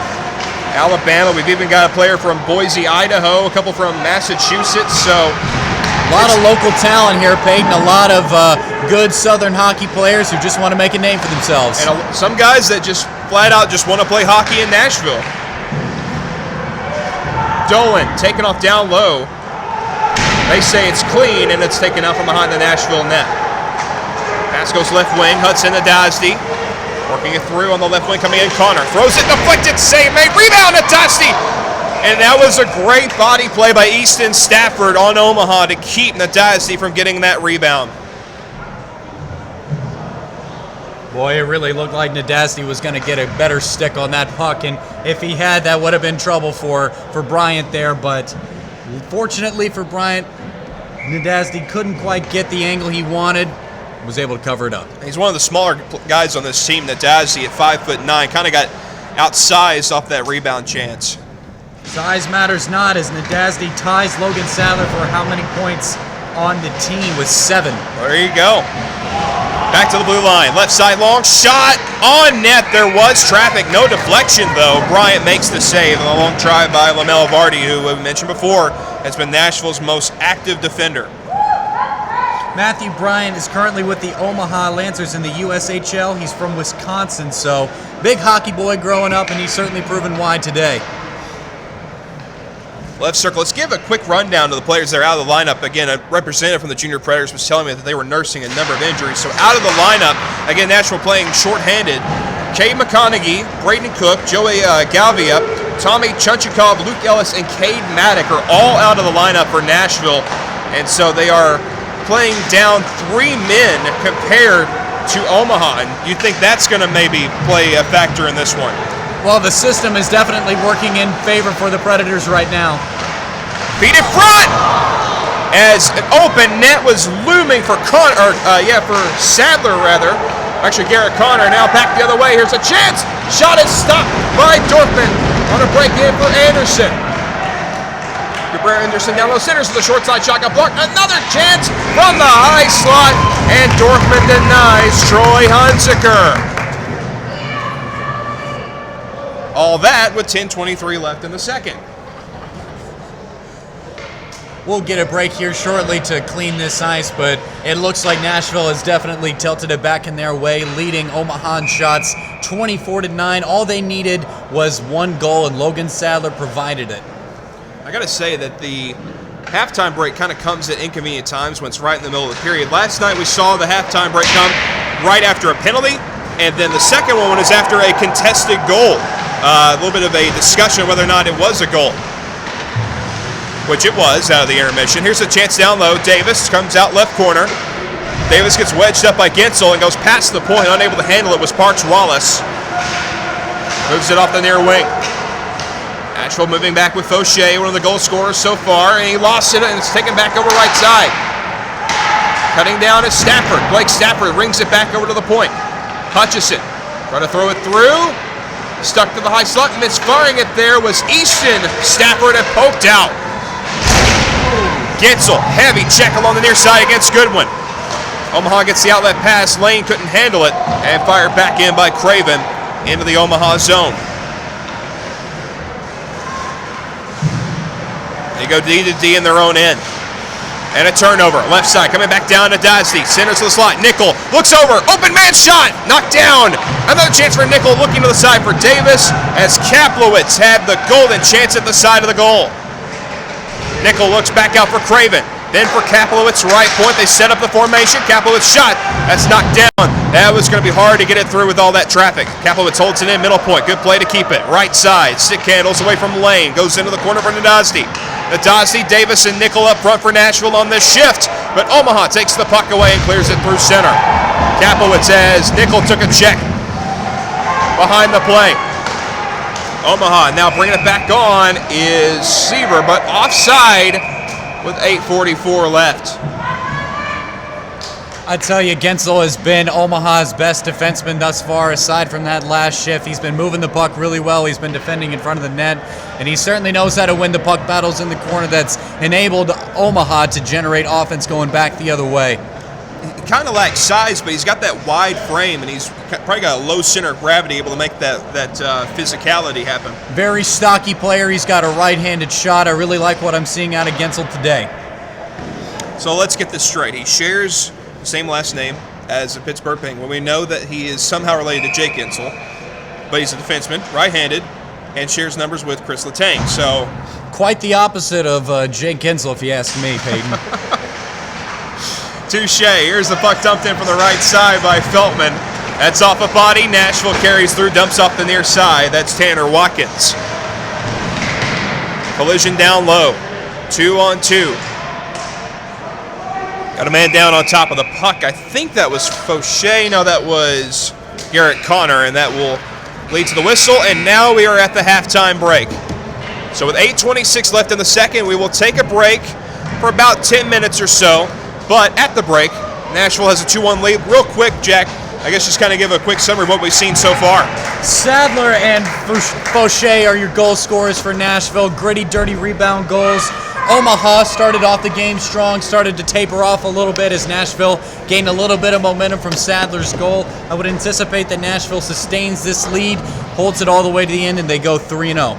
Alabama. We've even got a player from Boise, Idaho, a couple from Massachusetts. So a lot of local talent here, Peyton. A lot of good Southern hockey players who just want to make a name for themselves. And some guys that just flat out just want to play hockey in Nashville. Dolan taken off down low. They say it's clean, and it's taken out from behind the Nashville net. Pass goes left wing, Hudson Nadasti. Working it through on the left wing, coming in, Connor. Throws it, deflected, save made, rebound, Nadasti! And that was a great body play by Easton Stafford on Omaha to keep Nadasti from getting that rebound. Boy, it really looked like Nadasti was going to get a better stick on that puck, and if he had, that would have been trouble for Bryant there, but fortunately for Bryant, Nadasti couldn't quite get the angle he wanted. Was able to cover it up. He's one of the smaller guys on this team. Nadasti at 5'9", kind of got outsized off that rebound chance. Size matters not as Nadasti ties Logan Sadler for how many points on the team with 7. There you go. Back to the blue line. Left side long shot on net. There was traffic. No deflection though. Bryant makes the save. And a long try by Lamel Vardy, who we mentioned before has been Nashville's most active defender. Matthew Bryant is currently with the Omaha Lancers in the USHL. He's from Wisconsin, so big hockey boy growing up, and he's certainly proven why today. Left circle. Let's give a quick rundown to the players that are out of the lineup. Again, a representative from the Junior Predators was telling me that they were nursing a number of injuries. So out of the lineup, again, Nashville playing shorthanded. Cade McConaughey, Braden Cook, Joey Galvia, Tommy Chunchikov, Luke Ellis, and Cade Maddock are all out of the lineup for Nashville. And so they are playing down 3 men compared to Omaha. And you think that's going to maybe play a factor in this one? Well, the system is definitely working in favor for the Predators right now. Feet in front! As an open net was looming for Sadler rather. Actually, Garrett Connor now back the other way. Here's a chance. Shot is stopped by Dorfman on a break in for Anderson. Anderson down low, centers to the short side, shotgun block. Another chance from the high slot, and Dorfman denies Troy Hunziker. All that with 10:23 left in the second. We'll get a break here shortly to clean this ice, but it looks like Nashville has definitely tilted it back in their way, leading Omaha in shots 24-9. All they needed was one goal, and Logan Sadler provided it. I got to say that the halftime break kind of comes at inconvenient times when it's right in the middle of the period. Last night we saw the halftime break come right after a penalty, and then the second one is after a contested goal. A little bit of a discussion whether or not it was a goal, which it was out of the intermission. Here's a chance down low. Davis comes out left corner. Davis gets wedged up by Gensel and goes past the point. Unable to handle it was Parks Wallace. Moves it off the near wing. Nashville moving back with Fauché, one of the goal scorers so far, and he lost it and it's taken back over right side. Cutting down is Stafford. Blake Stafford rings it back over to the point. Hutchison trying to throw it through. Stuck to the high slot. Misfiring it there was Easton. Stafford had poked out. Gensel, heavy check along the near side against Goodwin. Omaha gets the outlet pass. Lane couldn't handle it and fired back in by Craven into the Omaha zone. They go D to D in their own end. And a turnover. Left side coming back down to Dosdy. Centers to the slot. Nickel looks over. Open man shot. Knocked down. Another chance for Nickel looking to the side for Davis as Kaplowitz had the golden chance at the side of the goal. Nickel looks back out for Craven. Then for Kaplowitz, right point. They set up the formation. Kaplowitz shot. That's knocked down. That was going to be hard to get it through with all that traffic. Kaplowitz holds it in, middle point. Good play to keep it. Right side. Stick handles away from Lane. Goes into the corner for Nadazdi. Nadazdi, Davis, and Nickel up front for Nashville on this shift. But Omaha takes the puck away and clears it through center. Kaplowitz as Nickel took a check behind the play. Omaha now bringing it back on is Seaver, but offside with 8:44 left. I tell you, Gensel has been Omaha's best defenseman thus far. Aside from that last shift, he's been moving the puck really well. He's been defending in front of the net, and he certainly knows how to win the puck battles in the corner. That's enabled Omaha to generate offense going back the other way. He kind of lacks size, but he's got that wide frame, and he's probably got a low center of gravity, able to make that physicality happen. Very stocky player. He's got a right-handed shot. I really like what I'm seeing out of Gensel today. So let's get this straight. He shares the same last name as the Pittsburgh Penguin. We know that he is somehow related to Jake Gensel, but he's a defenseman, right-handed, and shares numbers with Chris Letang. So quite the opposite of Jake Gensel, if you ask me, Peyton. Touche. Here's the puck dumped in from the right side by Feltman. That's off a body. Nashville carries through, dumps off the near side. That's Tanner Watkins. Collision down low. 2-on-2. Got a man down on top of the puck. I think that was Fauché. No, that was Garrett Connor, and that will lead to the whistle. And now we are at the halftime break. So with 8:26 left in the second, we will take a break for about 10 minutes or so. But at the break, Nashville has a 2-1 lead. Real quick, Jack, I guess just kind of give a quick summary of what we've seen so far. Sadler and Fauché are your goal scorers for Nashville. Gritty, dirty rebound goals. Omaha started off the game strong, started to taper off a little bit as Nashville gained a little bit of momentum from Sadler's goal. I would anticipate that Nashville sustains this lead, holds it all the way to the end, and they go 3-0.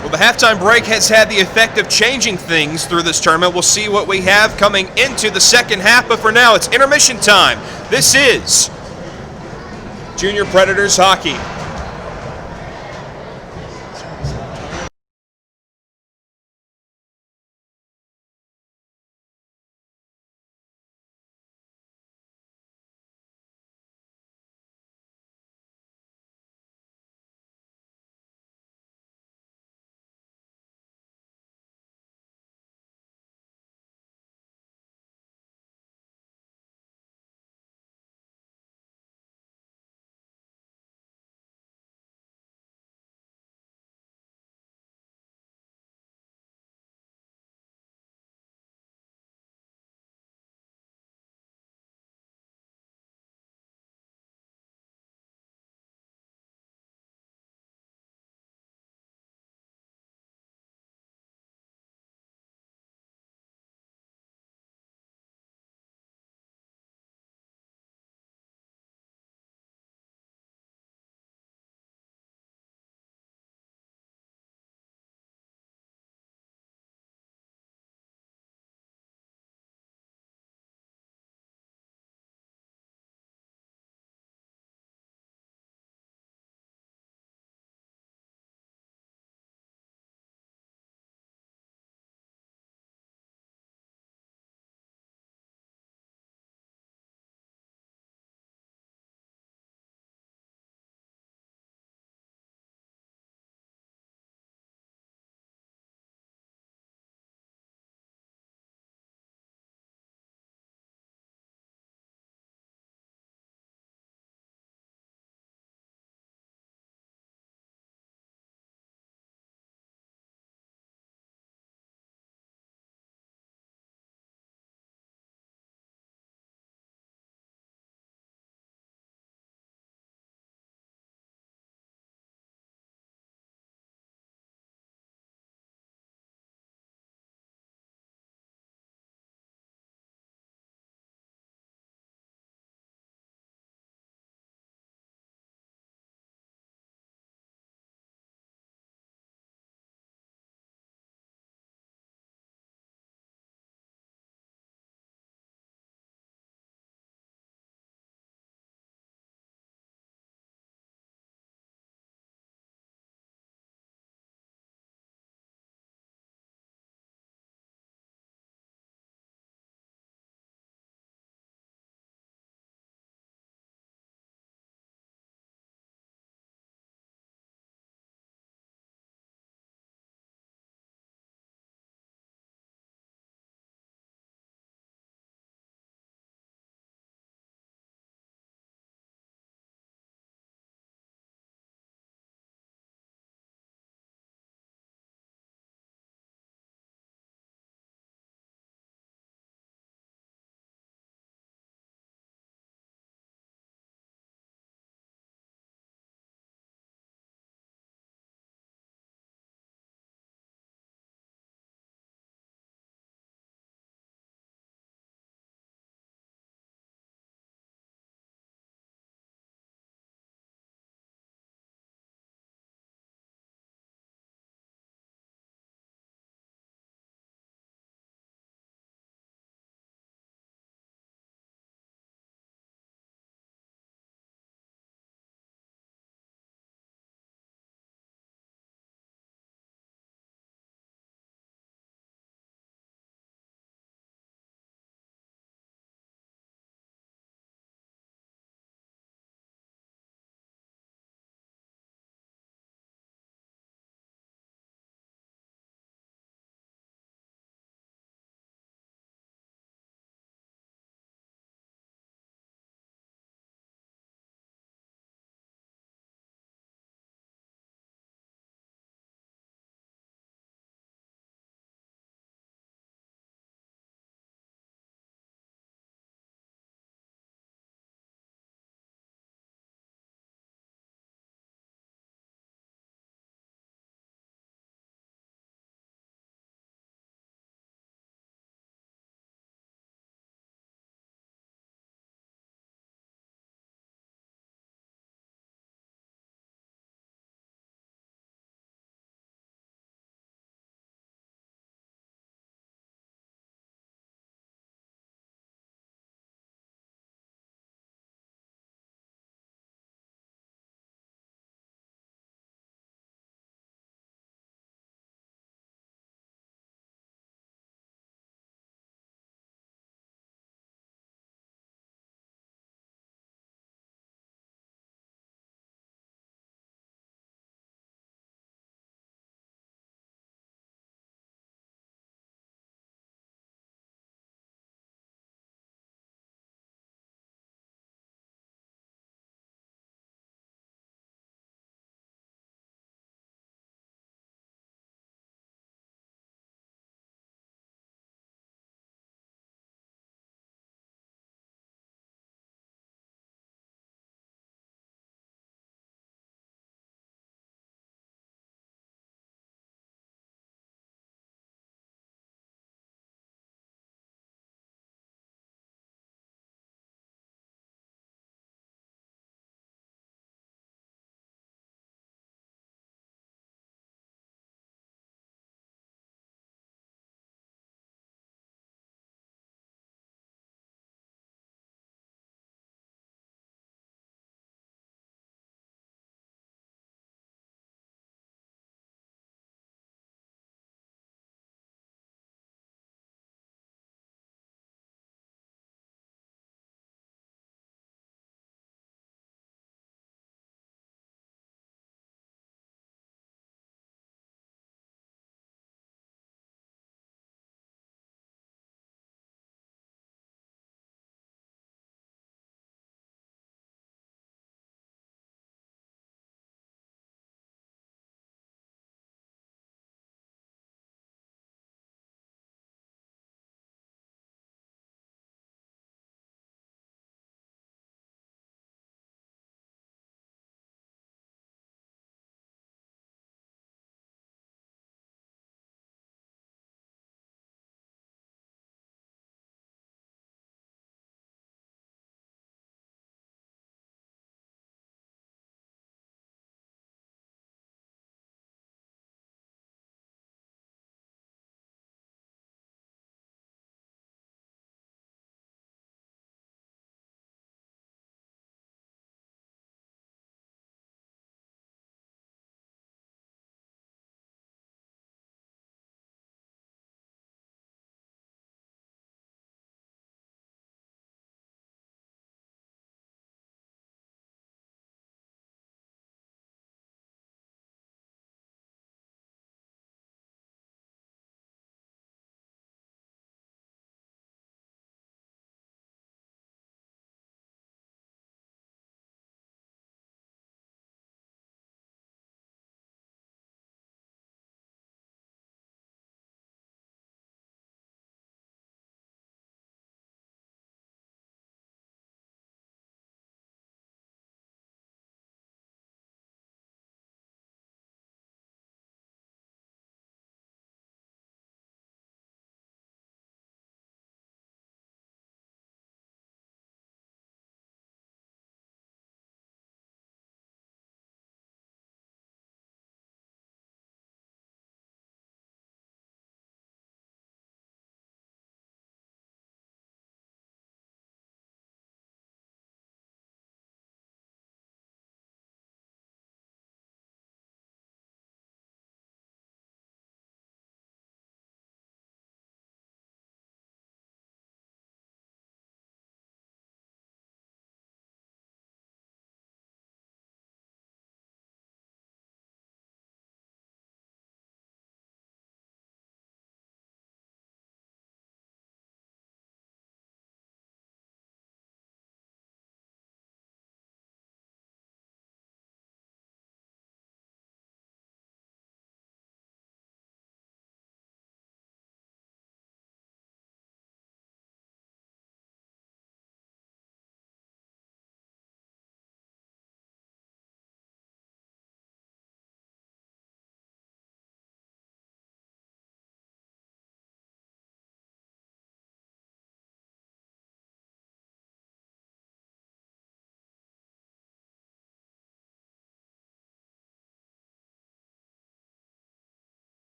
Well, the halftime break has had the effect of changing things through this tournament. We'll see what we have coming into the second half, but for now, it's intermission time. This is Junior Predators hockey.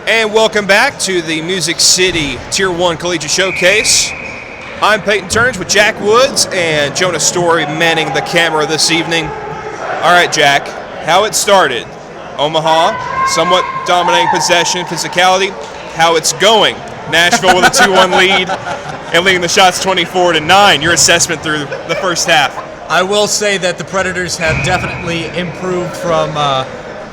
And welcome back to the Music City Tier 1 Collegiate Showcase. I'm Peyton Turns with Jack Woods and Jonah Story manning the camera this evening. All right, Jack, how it started. Omaha, somewhat dominating possession, physicality. How it's going. Nashville with a 2-1 lead and leading the shots 24-9. Your assessment through the first half. I will say that the Predators have definitely improved from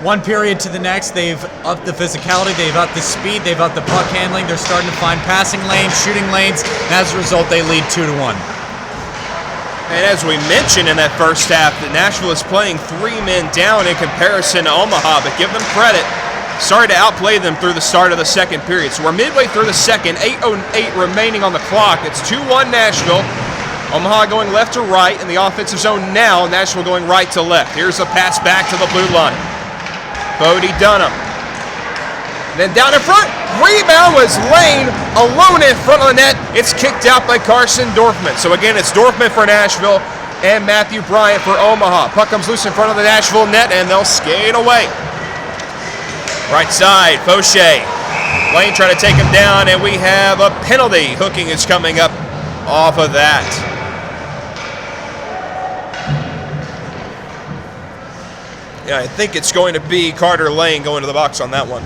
one period to the next. They've upped the physicality, they've upped the speed, they've upped the puck handling. They're starting to find passing lanes, shooting lanes, and as a result, they lead 2-1. And as we mentioned in that first half, that Nashville is playing 3 men down in comparison to Omaha, but give them credit. Started to outplay them through the start of the second period. So we're midway through the second, 8:08 remaining on the clock. It's 2-1 Nashville. Omaha going left to right in the offensive zone now. Nashville going right to left. Here's a pass back to the blue line. Bodie Dunham. And then down in front, rebound was Lane alone in front of the net. It's kicked out by Carson Dorfman. So again, it's Dorfman for Nashville and Matthew Bryant for Omaha. Puck comes loose in front of the Nashville net and they'll skate away. Right side, Fauché. Lane trying to take him down and we have a penalty. Hooking is coming up off of that. Yeah, I think it's going to be Carter Lane going to the box on that one.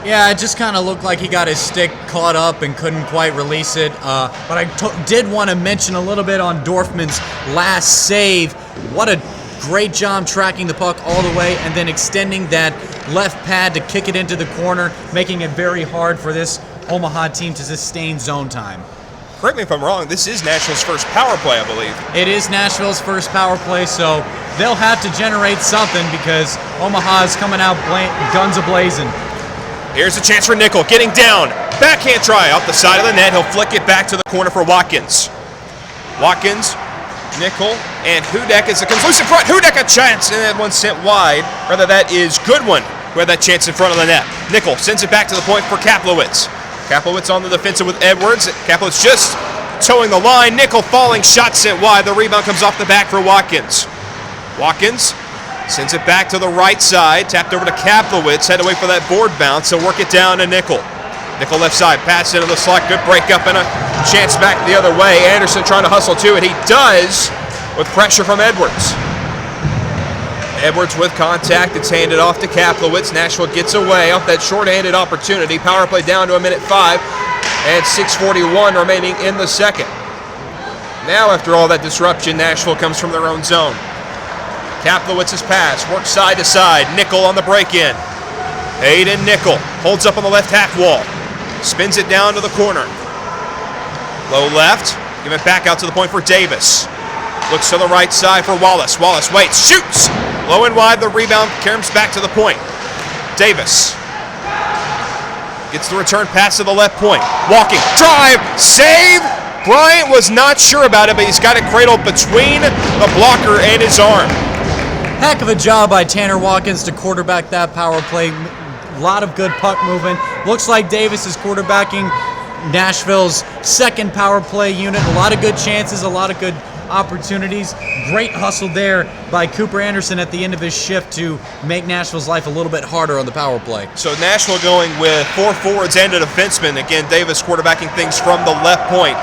Yeah, it just kind of looked like he got his stick caught up and couldn't quite release it. But I did want to mention a little bit on Dorfman's last save. What a great job tracking the puck all the way and then extending that left pad to kick it into the corner, making it very hard for this Omaha team to sustain zone time. Correct me if I'm wrong, this is Nashville's first power play, I believe. It is Nashville's first power play, so they'll have to generate something because Omaha is coming out guns a-blazing. Here's a chance for Nickel, getting down. Backhand try off the side of the net. He'll flick it back to the corner for Watkins. Watkins, Nickel, and Hudek as it comes loose in front. Hudek a chance, and that one sent wide. Rather, that is Goodwin who had that chance in front of the net. Nickel sends it back to the point for Kaplowitz. Kaplowitz on the defensive with Edwards. Kaplowitz just towing the line. Nickel falling, shot sent wide. The rebound comes off the back for Watkins. Watkins sends it back to the right side. Tapped over to Kaplowitz. Had to wait for that board bounce. He'll work it down to Nickel. Nickel left side. Pass into the slot. Good break up and a chance back the other way. Anderson trying to hustle to it. He does with pressure from Edwards. Edwards with contact. It's handed off to Kaplowitz. Nashville gets away off that short-handed opportunity. Power play down to 1:05 and 6:41 remaining in the second. Now, after all that disruption, Nashville comes from their own zone. Kaplowitz's pass works side to side. Nickel on the break-in. Aiden Nickel holds up on the left half wall. Spins it down to the corner. Low left. Give it back out to the point for Davis. Looks to the right side for Wallace. Wallace waits. Shoots! Low and wide, the rebound comes back to the point. Davis gets the return pass to the left point. Walking, drive, save! Bryant was not sure about it, but he's got it cradled between the blocker and his arm. Heck of a job by Tanner Watkins to quarterback that power play. A lot of good puck movement. Looks like Davis is quarterbacking Nashville's second power play unit. A lot of good chances, a lot of good opportunities. Great hustle there by Cooper Anderson at the end of his shift to make Nashville's life a little bit harder on the power play. So Nashville going with 4 forwards and a defenseman. Again, Davis quarterbacking things from the left point.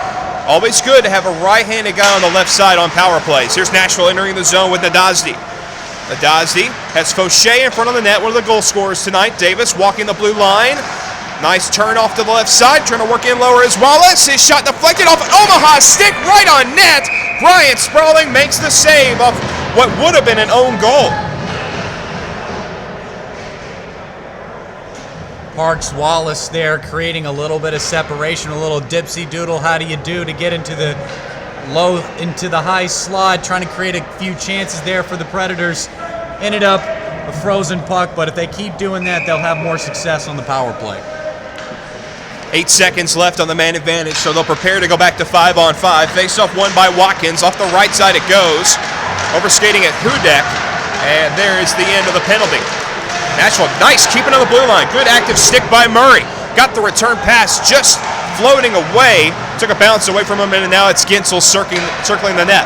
Always good to have a right-handed guy on the left side on power plays. Here's Nashville entering the zone with Nadazdi. Nadazdi has Fauché in front of the net, one of the goal scorers tonight. Davis walking the blue line. Nice turn off to the left side, trying to work in lower as Wallace. His shot deflected off Omaha, stick right on net. Bryant sprawling makes the save off what would have been an own goal. Parks Wallace there creating a little bit of separation, a little dipsy doodle. How do you do to get into the low, into the high slot, trying to create a few chances there for the Predators. Ended up a frozen puck, but if they keep doing that, they'll have more success on the power play. 8 seconds left on the man advantage, so they'll prepare to go back to 5-on-5. Face-off won by Watkins. Off the right side it goes. Overskating at Hudek, and there is the end of the penalty. Nashville, nice, keeping on the blue line. Good active stick by Murray. Got the return pass just floating away. Took a bounce away from him, and now it's Gensel circling the net.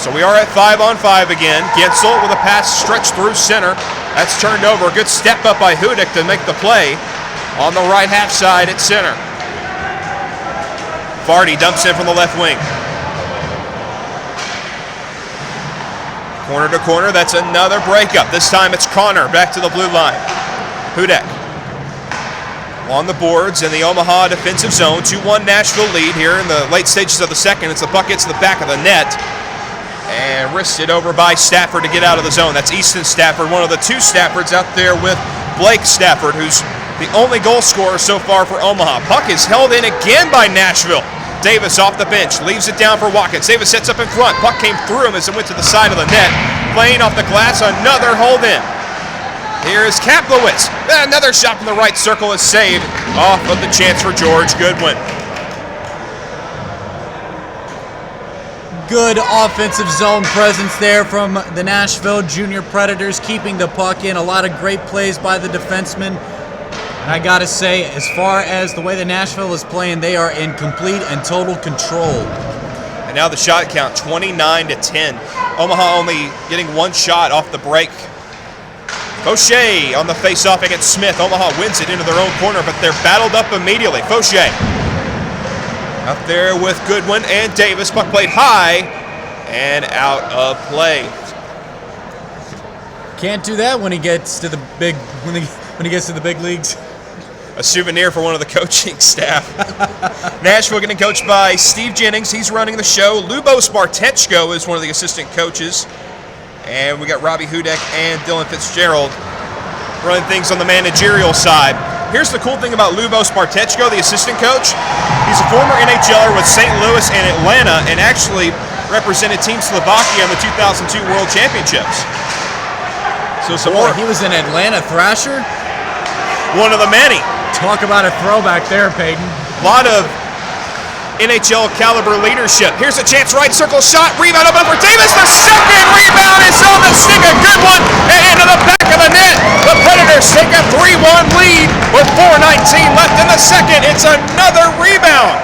So we are at 5-on-5 again. Gensel with a pass stretched through center. That's turned over. A good step up by Hudek to make the play. on the right half side at center. Vardy dumps in from the left wing. Corner to corner, that's another breakup. This time it's Connor back to the blue line. Hudek on the boards in the Omaha defensive zone. 2-1 Nashville lead here in the late stages of the second. It's the bucket to the back of the net. And wristed over by Stafford to get out of the zone. That's Easton Stafford, one of the two Staffords out there with Blake Stafford, who's the only goal scorer so far for Omaha. Puck is held in again by Nashville. Davis off the bench, leaves it down for Watkins. Davis sets up in front. Puck came through him as it went to the side of the net. Playing off the glass, another hold in. Here is Kaplowitz. Another shot from the right circle is saved off of the chance for George Goodwin. Good offensive zone presence there from the Nashville Junior Predators, keeping the puck in. A lot of great plays by the defensemen. And I gotta say, as far as the way that Nashville is playing, they are in complete and total control. And now the shot count, 29-10. Omaha only getting one shot off the break. Fauché on the face-off against Smith. Omaha wins it into their own corner, but they're battled up immediately. Fauché out there with Goodwin and Davis. Puck played high and out of play. Can't do that when he gets to the big when he gets to the big leagues. A souvenir for one of the coaching staff. Nashville getting coached by Steve Jennings. He's running the show. Lubos Bartechko is one of the assistant coaches. And we got Robbie Hudek and Dylan Fitzgerald running things on the managerial side. Here's the cool thing about Lubos Bartechko, the assistant coach. He's a former NHLer with St. Louis and Atlanta and actually represented Team Slovakia in the 2002 World Championships. So some more. He was an Atlanta Thrasher? One of the many. Talk about a throwback there, Peyton. A lot of NHL caliber leadership. Here's a chance, right circle shot, rebound up for Davis. The second rebound is on the stick, a good one, and into the back of the net. The Predators take a 3-1 lead with 4:19 left in the second. It's another rebound.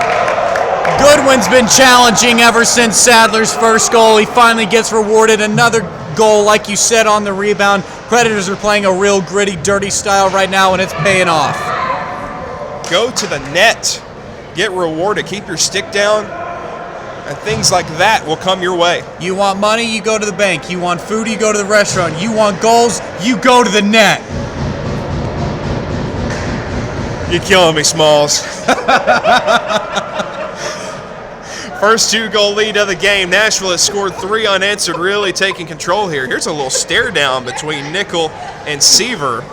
Goodwin's been challenging ever since Sadler's first goal. He finally gets rewarded another goal, like you said, on the rebound. Predators are playing a real gritty, dirty style right now, and it's paying off. Go to the net. Get rewarded. Keep your stick down, and things like that will come your way. You want money, you go to the bank. You want food, you go to the restaurant. You want goals, you go to the net. You're killing me, Smalls. First 2-goal lead of the game. Nashville has scored 3 unanswered, really taking control here. Here's a little stare down between Nickel and Seaver,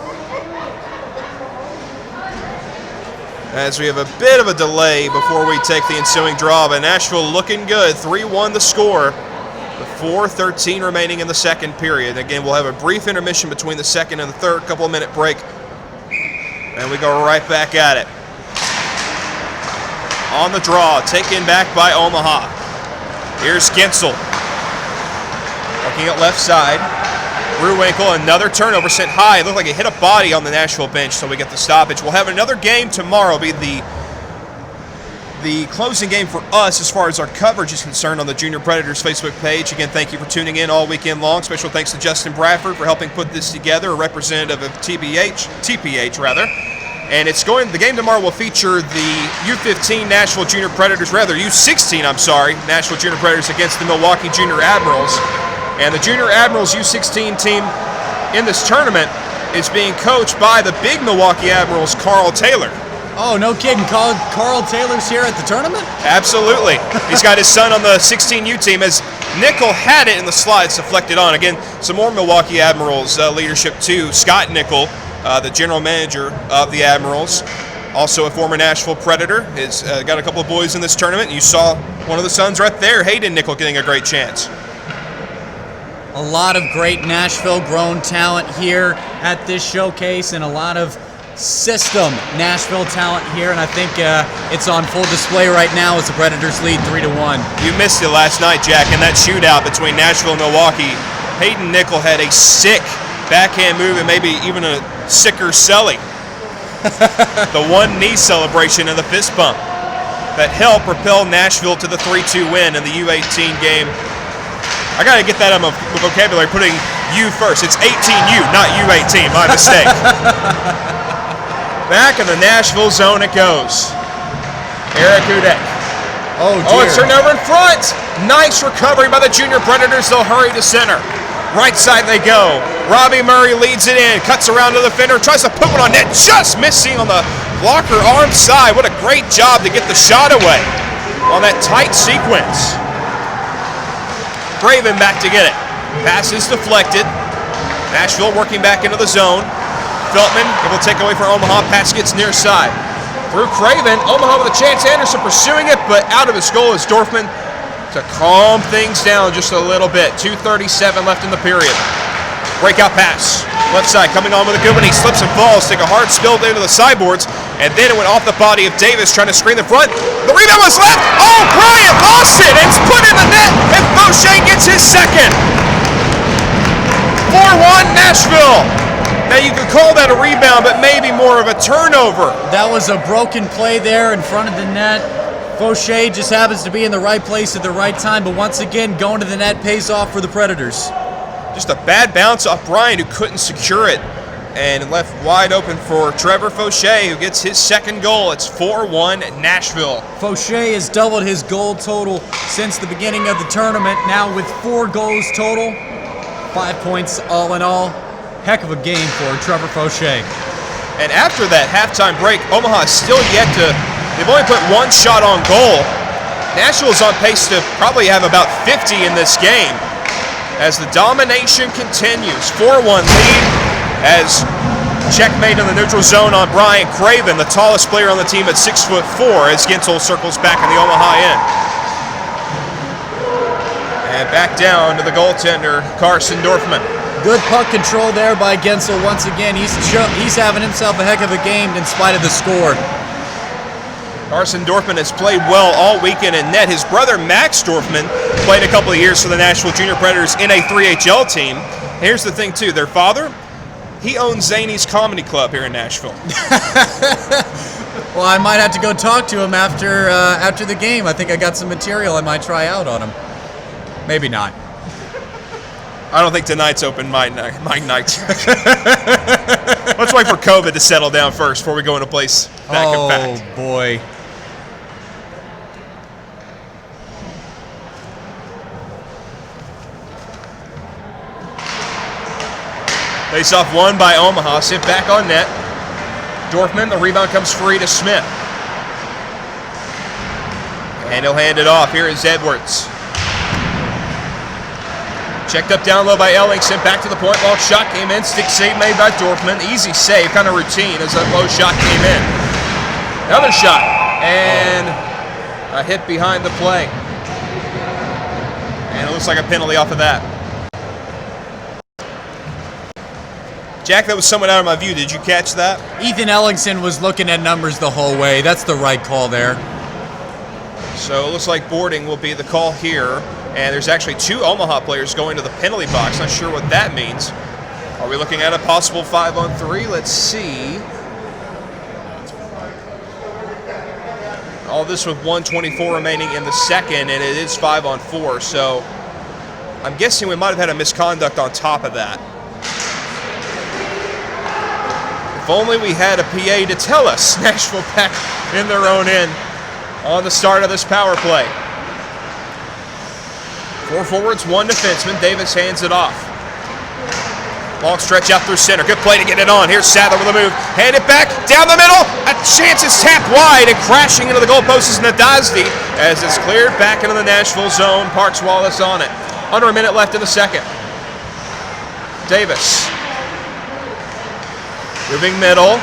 as we have a bit of a delay before we take the ensuing draw. But Nashville looking good. 3-1 the score. With 4:13 remaining in the second period. Again, we'll have a brief intermission between the second and the third, couple of minute break. And we go right back at it. On the draw, taken back by Omaha. Here's Gensel. Looking at left side. Ruhwinkel, another turnover sent high. It looked like it hit a body on the Nashville bench, so we get the stoppage. We'll have another game tomorrow. It'll be the closing game for us as far as our coverage is concerned on the Junior Predators Facebook page. Again, thank you for tuning in all weekend long. Special thanks to Justin Bradford for helping put this together, a representative of TPH rather. And the game tomorrow will feature the U15 Nashville Junior Predators, U16, Nashville Junior Predators against the Milwaukee Junior Admirals. And the Junior Admirals U16 team in this tournament is being coached by the big Milwaukee Admirals, Carl Taylor. Oh, no kidding. Carl Taylor's here at the tournament? Absolutely. He's got his son on the 16U team as Nickel had it in the slides deflected on. Again, some more Milwaukee Admirals leadership too. Scott Nickel, the general manager of the Admirals, also a former Nashville Predator, has got a couple of boys in this tournament. You saw one of the sons right there, Hayden Nickel, getting a great chance. A lot of great Nashville-grown talent here at this showcase, and a lot of system Nashville talent here, and I think it's on full display right now as the Predators lead 3-1. You missed it last night, Jack, in that shootout between Nashville and Milwaukee. Hayden Nickel had a sick backhand move and maybe even a sicker celly. The one knee celebration and the fist bump that helped propel Nashville to the 3-2 win in the U18 game. I got to get that on my vocabulary, putting U first. It's 18U, not U18, my mistake. Back in the Nashville zone it goes. Eric Udek. Oh, dear. Oh, it's turned over in front. Nice recovery by the Junior Predators. They'll hurry to center. Right side they go. Robbie Murray leads it in, cuts around to the defender, tries to put one on net, just missing on the blocker arm side. What a great job to get the shot away on that tight sequence. Craven back to get it. Pass is deflected. Nashville working back into the zone. Feltman able to take away from Omaha. Pass gets near side. Through Craven. Omaha with a chance. Anderson pursuing it, but out of his goal is Dorfman to calm things down just a little bit. 2:37 left in the period. Breakout pass. Left side coming on with a good one. He slips and falls. Take a hard spill into the sideboards. And then it went off the body of Davis trying to screen the front. The rebound was left. Oh, Bryant lost it. It's put in the net. And Fauché gets his second. 4-1 Nashville. Now you could call that a rebound, but maybe more of a turnover. That was a broken play there in front of the net. Fauché just happens to be in the right place at the right time, but once again, going to the net pays off for the Predators. Just a bad bounce off Bryant, who couldn't secure it, and left wide open for Trevor Fauché, who gets his second goal. It's 4-1 Nashville. Fauché has doubled his goal total since the beginning of the tournament, now with 4 goals total, 5 points all in all. Heck of a game for Trevor Fauché. And after that halftime break, Omaha is still yet to, they've only put 1 shot on goal. Nashville is on pace to probably have about 50 in this game as the domination continues. 4-1 lead as checkmate in the neutral zone on Brian Craven, the tallest player on the team at 6'4", as Gensel circles back in the Omaha end. And back down to the goaltender, Carson Dorfman. Good puck control there by Gensel once again. He's having himself a heck of a game in spite of the score. Carson Dorfman has played well all weekend in net. His brother Max Dorfman played a couple of years for the Nashville Junior Predators in a 3HL team. Here's the thing too, their father, he owns Zany's Comedy Club here in Nashville. Well, I might have to go talk to him after the game. I think I got some material I might try out on him. Maybe not. I don't think tonight's open mic night. Let's wait for COVID to settle down first before we go into place that compact. Oh, boy. Face-off won by Omaha. Sent back on net. Dorfman, the rebound comes free to Smith. And he'll hand it off. Here is Edwards. Checked up down low by Elling, sent back to the point. Long shot came in. Stick save made by Dorfman. Easy save, kind of routine as that low shot came in. Another shot. And a hit behind the play. And it looks like a penalty off of that. Jack, that was somewhat out of my view. Did you catch that? Ethan Ellingson was looking at numbers the whole way. That's the right call there. So it looks like boarding will be the call here. And there's actually 2 Omaha players going to the penalty box. Not sure what that means. Are we looking at a possible 5-on-3? Let's see. All this with 1:24 remaining in the second, and it is 5-on-4. So I'm guessing we might have had a misconduct on top of that. If only we had a PA to tell us. Nashville back in their own end on the start of this power play. 4 forwards, 1 defenseman. Davis hands it off. Long stretch out through center. Good play to get it on. Here's Sadler with a move. Hand it back, down the middle. A chance is tapped wide, and crashing into the goalpost is Nadazdi as it's cleared back into the Nashville zone. Parks Wallace on it. Under a minute left in the second. Davis. Moving middle.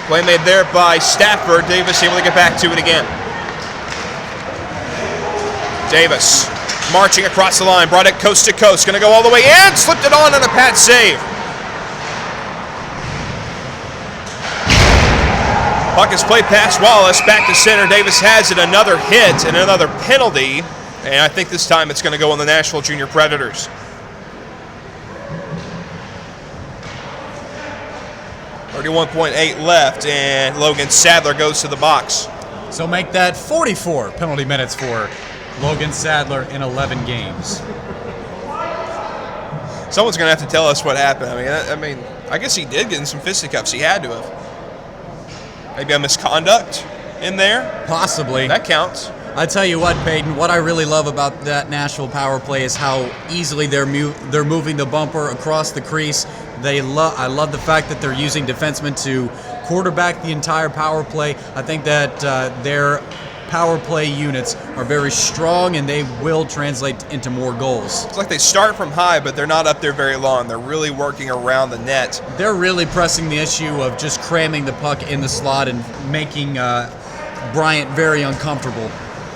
Play made there by Stafford. Davis able to get back to it again. Davis marching across the line, brought it coast to coast, going to go all the way in, slipped it on a pad save. Puck is played past Wallace, back to center. Davis has it, another hit and another penalty, and I think this time it's going to go on the Nashville Junior Predators. .8 left, and Logan Sadler goes to the box. So make that 44 penalty minutes for Logan Sadler in 11 games. Someone's going to have to tell us what happened. I guess he did get in some fisticuffs. He had to have. Maybe a misconduct in there. Possibly. That counts. I tell you what, Peyton, what I really love about that Nashville power play is how easily they're moving the bumper across the crease. I love the fact that they're using defensemen to quarterback the entire power play. I think that their power play units are very strong, and they will translate into more goals. It's like they start from high, but they're not up there very long. They're really working around the net. They're really pressing the issue of just cramming the puck in the slot and making Bryant very uncomfortable.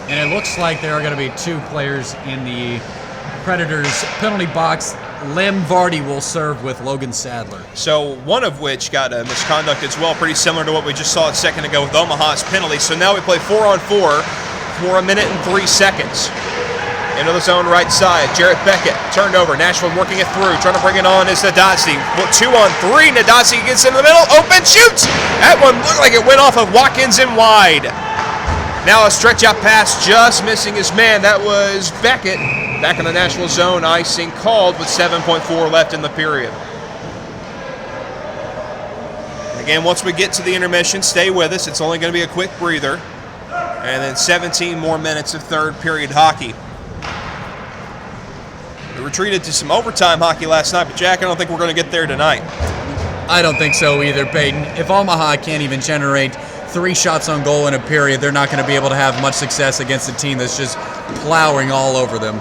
And it looks like there are going to be two players in the Predators penalty box. Lem Vardy will serve with Logan Sadler. So one of which got a misconduct as well, pretty similar to what we just saw a second ago with Omaha's penalty. So now we play 4-on-4 for 1 minute and 3 seconds. Into the zone right side, Jarrett Beckett turned over. Nashville working it through, trying to bring it on is Nadasi. 2-on-3, Nadasi gets in the middle, open, shoots! That one looked like it went off of Watkins and wide. Now a stretch out pass, just missing his man. That was Beckett. Back in the Nashville zone, icing called with 7.4 left in the period. Again, once we get to the intermission, stay with us. It's only going to be a quick breather. And then 17 more minutes of third period hockey. We retreated to some overtime hockey last night, but Jack, I don't think we're going to get there tonight. I don't think so either, Peyton. If Omaha can't even generate 3 shots on goal in a period, they're not going to be able to have much success against a team that's just plowing all over them.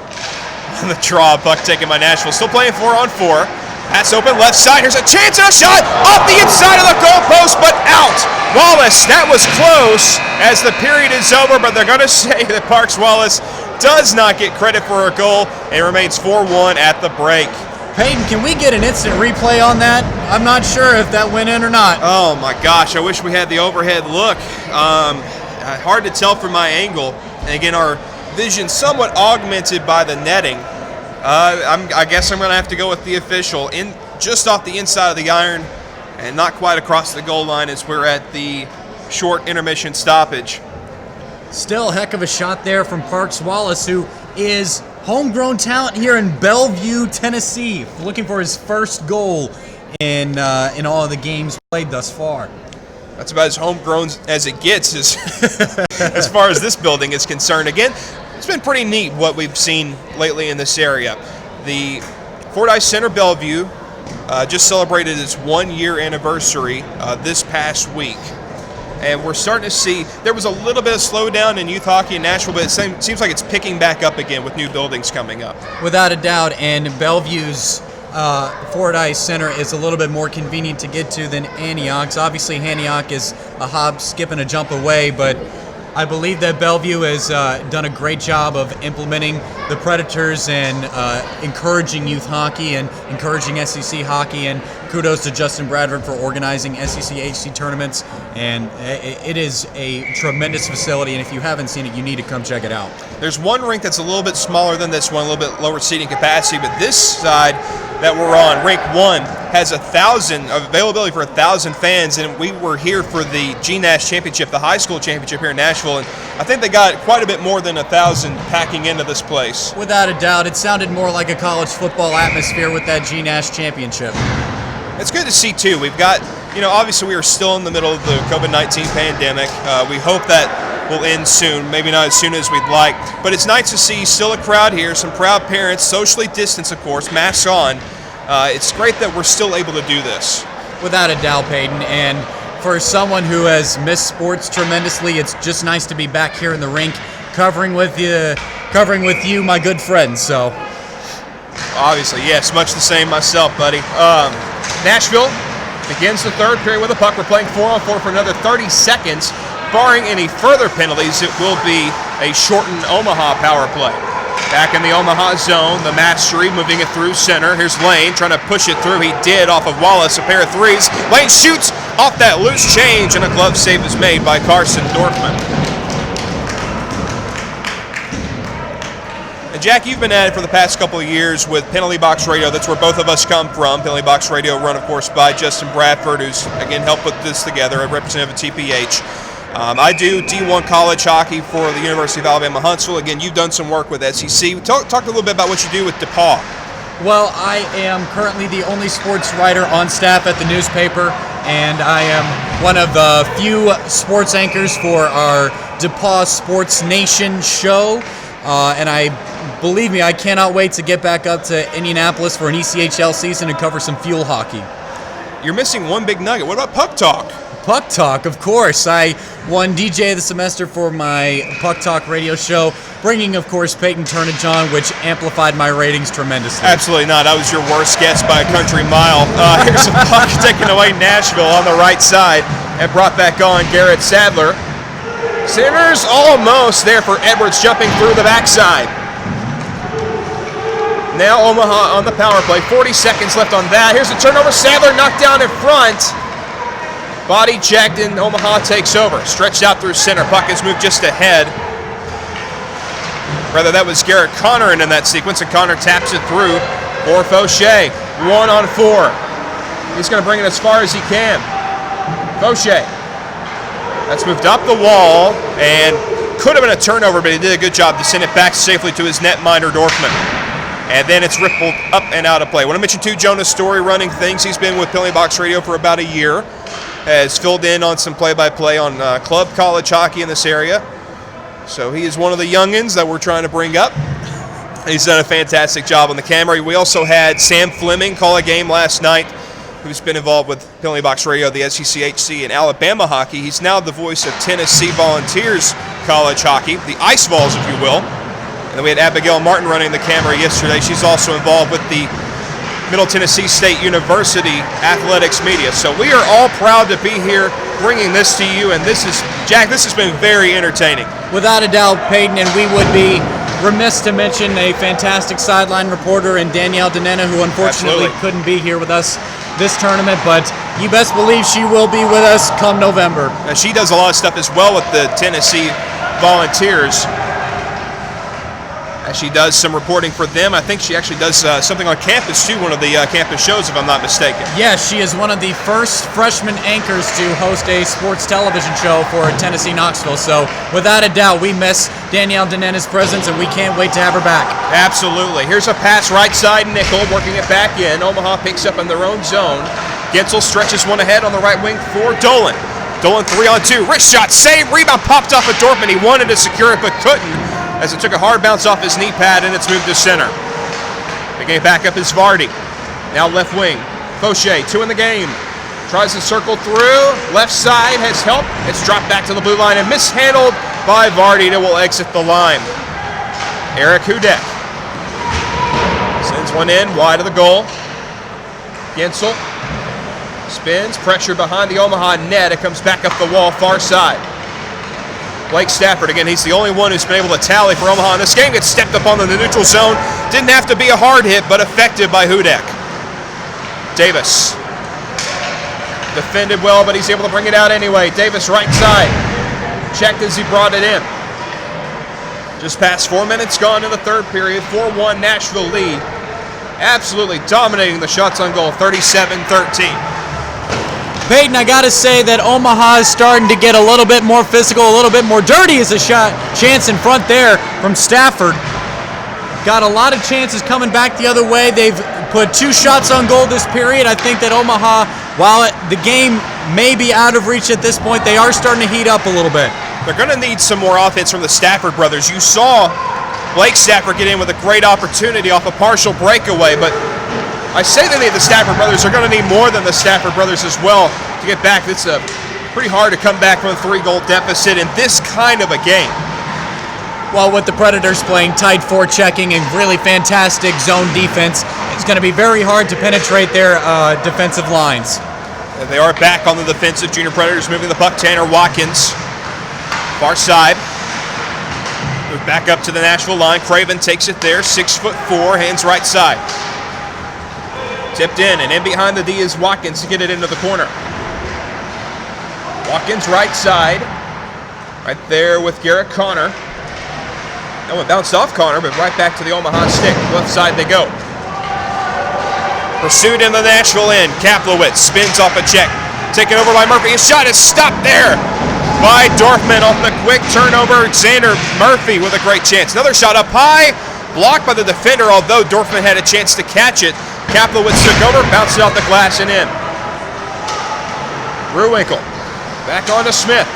The draw, puck taken by Nashville. Still playing 4-on-4. Pass open left side. Here's a chance and a shot off the inside of the goalpost, but out. Wallace, that was close as the period is over, but they're going to say that Parks Wallace does not get credit for a goal. It remains 4-1 at the break. Peyton, can we get an instant replay on that? I'm not sure if that went in or not. Oh my gosh, I wish we had the overhead look. Hard to tell from my angle. And again, our vision somewhat augmented by the netting. I guess I'm going to have to go with the official. Just off the inside of the iron and not quite across the goal line as we're at the short intermission stoppage. Still a heck of a shot there from Parks Wallace, who is homegrown talent here in Bellevue, Tennessee, looking for his first goal in all of the games played thus far. That's about as homegrown as it gets as far as this building is concerned. Again, it's been pretty neat what we've seen lately in this area. The Fordyce Center Bellevue just celebrated its 1-year anniversary this past week. And we're starting to see, there was a little bit of slowdown in youth hockey in Nashville, but it seems like it's picking back up again with new buildings coming up. Without a doubt, and Bellevue's Fordyce Center is a little bit more convenient to get to than Antioch's. Obviously, Antioch is a hop, skip, and a jump away, but I believe that Bellevue has done a great job of implementing the Predators and encouraging youth hockey and encouraging SEC hockey, and kudos to Justin Bradford for organizing SEC HC tournaments, and it is a tremendous facility, and if you haven't seen it, you need to come check it out. There's one rink that's a little bit smaller than this one, a little bit lower seating capacity, but this side that we're on, rink 1, has availability for 1,000 fans, and we were here for the GNASH Championship, the high school championship here in Nashville, and I think they got quite a bit more than 1,000 packing into this place. Without a doubt, it sounded more like a college football atmosphere with that GNASH Championship. It's good to see, too. We've got, obviously we are still in the middle of the COVID-19 pandemic. We hope that will end soon, maybe not as soon as we'd like, but it's nice to see still a crowd here, some proud parents, socially distanced, of course, masks on. It's great that we're still able to do this. Without a doubt, Peyton, and for someone who has missed sports tremendously, it's just nice to be back here in the rink, covering with you, my good friend. So, obviously, yes, much the same myself, buddy. Nashville begins the third period with a puck. We're playing 4-on-4 for another 30 seconds. Barring any further penalties, it will be a shortened Omaha power play. Back in the Omaha zone, the mastery moving it through center. Here's Lane trying to push it through. He did off of Wallace, a pair of threes. Lane shoots off that loose change, and a glove save is made by Carson Dorfman. And Jack, you've been at it for the past couple of years with Penalty Box Radio. That's where both of us come from. Penalty Box Radio run, of course, by Justin Bradford, who's, again, helped put this together, a representative of TPH. I do D1 college hockey for the University of Alabama Huntsville. Again, you've done some work with SEC. Talk a little bit about what you do with DePaul. Well, I am currently the only sports writer on staff at the newspaper. and I am one of the few sports anchors for our DePaul Sports Nation show. And believe me, I cannot wait to get back up to Indianapolis for an ECHL season and cover some field hockey. You're missing one big nugget. What about Puck Talk? Puck Talk, of course. I won DJ of the semester for my Puck Talk radio show, bringing, of course, Peyton Turnage, which amplified my ratings tremendously. Absolutely not. I was your worst guess by a country mile. Here's a puck taken away Nashville on the right side and brought back on Garrett Sadler. Centers almost there for Edwards, jumping through the backside. Now Omaha on the power play. 40 seconds left on that. Here's a turnover. Sadler knocked down in front. Body checked and Omaha takes over. Stretched out through center. Puck has moved just ahead. Rather, that was Garrett Connor in that sequence, and Connor taps it through for Fauché. 1-on-4. He's going to bring it as far as he can. Fauché. That's moved up the wall and could have been a turnover, but he did a good job to send it back safely to his netminder, Dorfman. And then it's rippled up and out of play. I want to mention, too, Jonas Story running things. He's been with Penalty Box Radio for about a year. Has filled in on some play-by-play on club college hockey in this area. So he is one of the youngins that we're trying to bring up. He's done a fantastic job on the camera. We also had Sam Fleming call a game last night, who's been involved with Penalty Box Radio, the SECHC, and Alabama hockey. He's now the voice of Tennessee Volunteers college hockey, the Ice Vols, if you will. And then we had Abigail Martin running the camera yesterday. She's also involved with the Middle Tennessee State University athletics media. So we are all proud to be here bringing this to you. And this is, Jack, this has been very entertaining. Without a doubt, Peyton, and we would be remiss to mention a fantastic sideline reporter in Danielle Denena, who unfortunately couldn't be here with us this tournament, but you best believe she will be with us come November. Now, she does a lot of stuff as well with the Tennessee Volunteers. She does some reporting for them. I think she actually does something on campus, too, one of the campus shows, if I'm not mistaken. Yes, she is one of the first freshman anchors to host a sports television show for Tennessee Knoxville. So, without a doubt, we miss Danielle Denena's presence, and we can't wait to have her back. Absolutely. Here's a pass right side, Nickel working it back in. Omaha picks up in their own zone. Gensel stretches one ahead on the right wing for Dolan. Dolan 3-on-2. Wrist shot, save, rebound popped off at Dorfman. He wanted to secure it, but couldn't, as it took a hard bounce off his knee pad and it's moved to center. Picking it back up is Vardy. Now left wing. Fauché, 2 in the game. Tries to circle through. Left side has help. It's dropped back to the blue line and mishandled by Vardy that will exit the line. Eric Hudek sends one in wide of the goal. Gensel spins. Pressure behind the Omaha net. It comes back up the wall far side. Blake Stafford, again, he's the only one who's been able to tally for Omaha in this game. Gets stepped up on the neutral zone. Didn't have to be a hard hit, but effective by Hudek. Davis. Defended well, but he's able to bring it out anyway. Davis right side. Checked as he brought it in. Just past 4 minutes gone in the third period. 4-1 Nashville lead. Absolutely dominating the shots on goal. 37-13. Peyton, I got to say that Omaha is starting to get a little bit more physical, a little bit more dirty as a chance in front there from Stafford. Got a lot of chances coming back the other way. They've put 2 shots on goal this period. I think that Omaha, while the game may be out of reach at this point, they are starting to heat up a little bit. They're going to need some more offense from the Stafford brothers. You saw Blake Stafford get in with a great opportunity off a partial breakaway, but I say they need the Stafford brothers. They're going to need more than the Stafford brothers as well to get back. It's pretty hard to come back from a 3-goal deficit in this kind of a game. Well, with the Predators playing tight forechecking and really fantastic zone defense, it's going to be very hard to penetrate their defensive lines. And they are back on the defensive. Junior Predators moving the puck. Tanner Watkins, far side. Move back up to the Nashville line. Craven takes it there, 6'4", hands right side. Tipped in, and in behind the D is Watkins to get it into the corner. Watkins right side, right there with Garrett Connor. That one bounced off Connor, but right back to the Omaha stick. Left side they go. Pursued in the Nashville end. Kaplowitz spins off a check. Taken over by Murphy. His shot is stopped there by Dorfman off the quick turnover. Xander Murphy with a great chance. Another shot up high. Blocked by the defender, although Dorfman had a chance to catch it. Kaplowitz took over, bounced it off the glass and in. Ruhwinkel. Back on to Smith.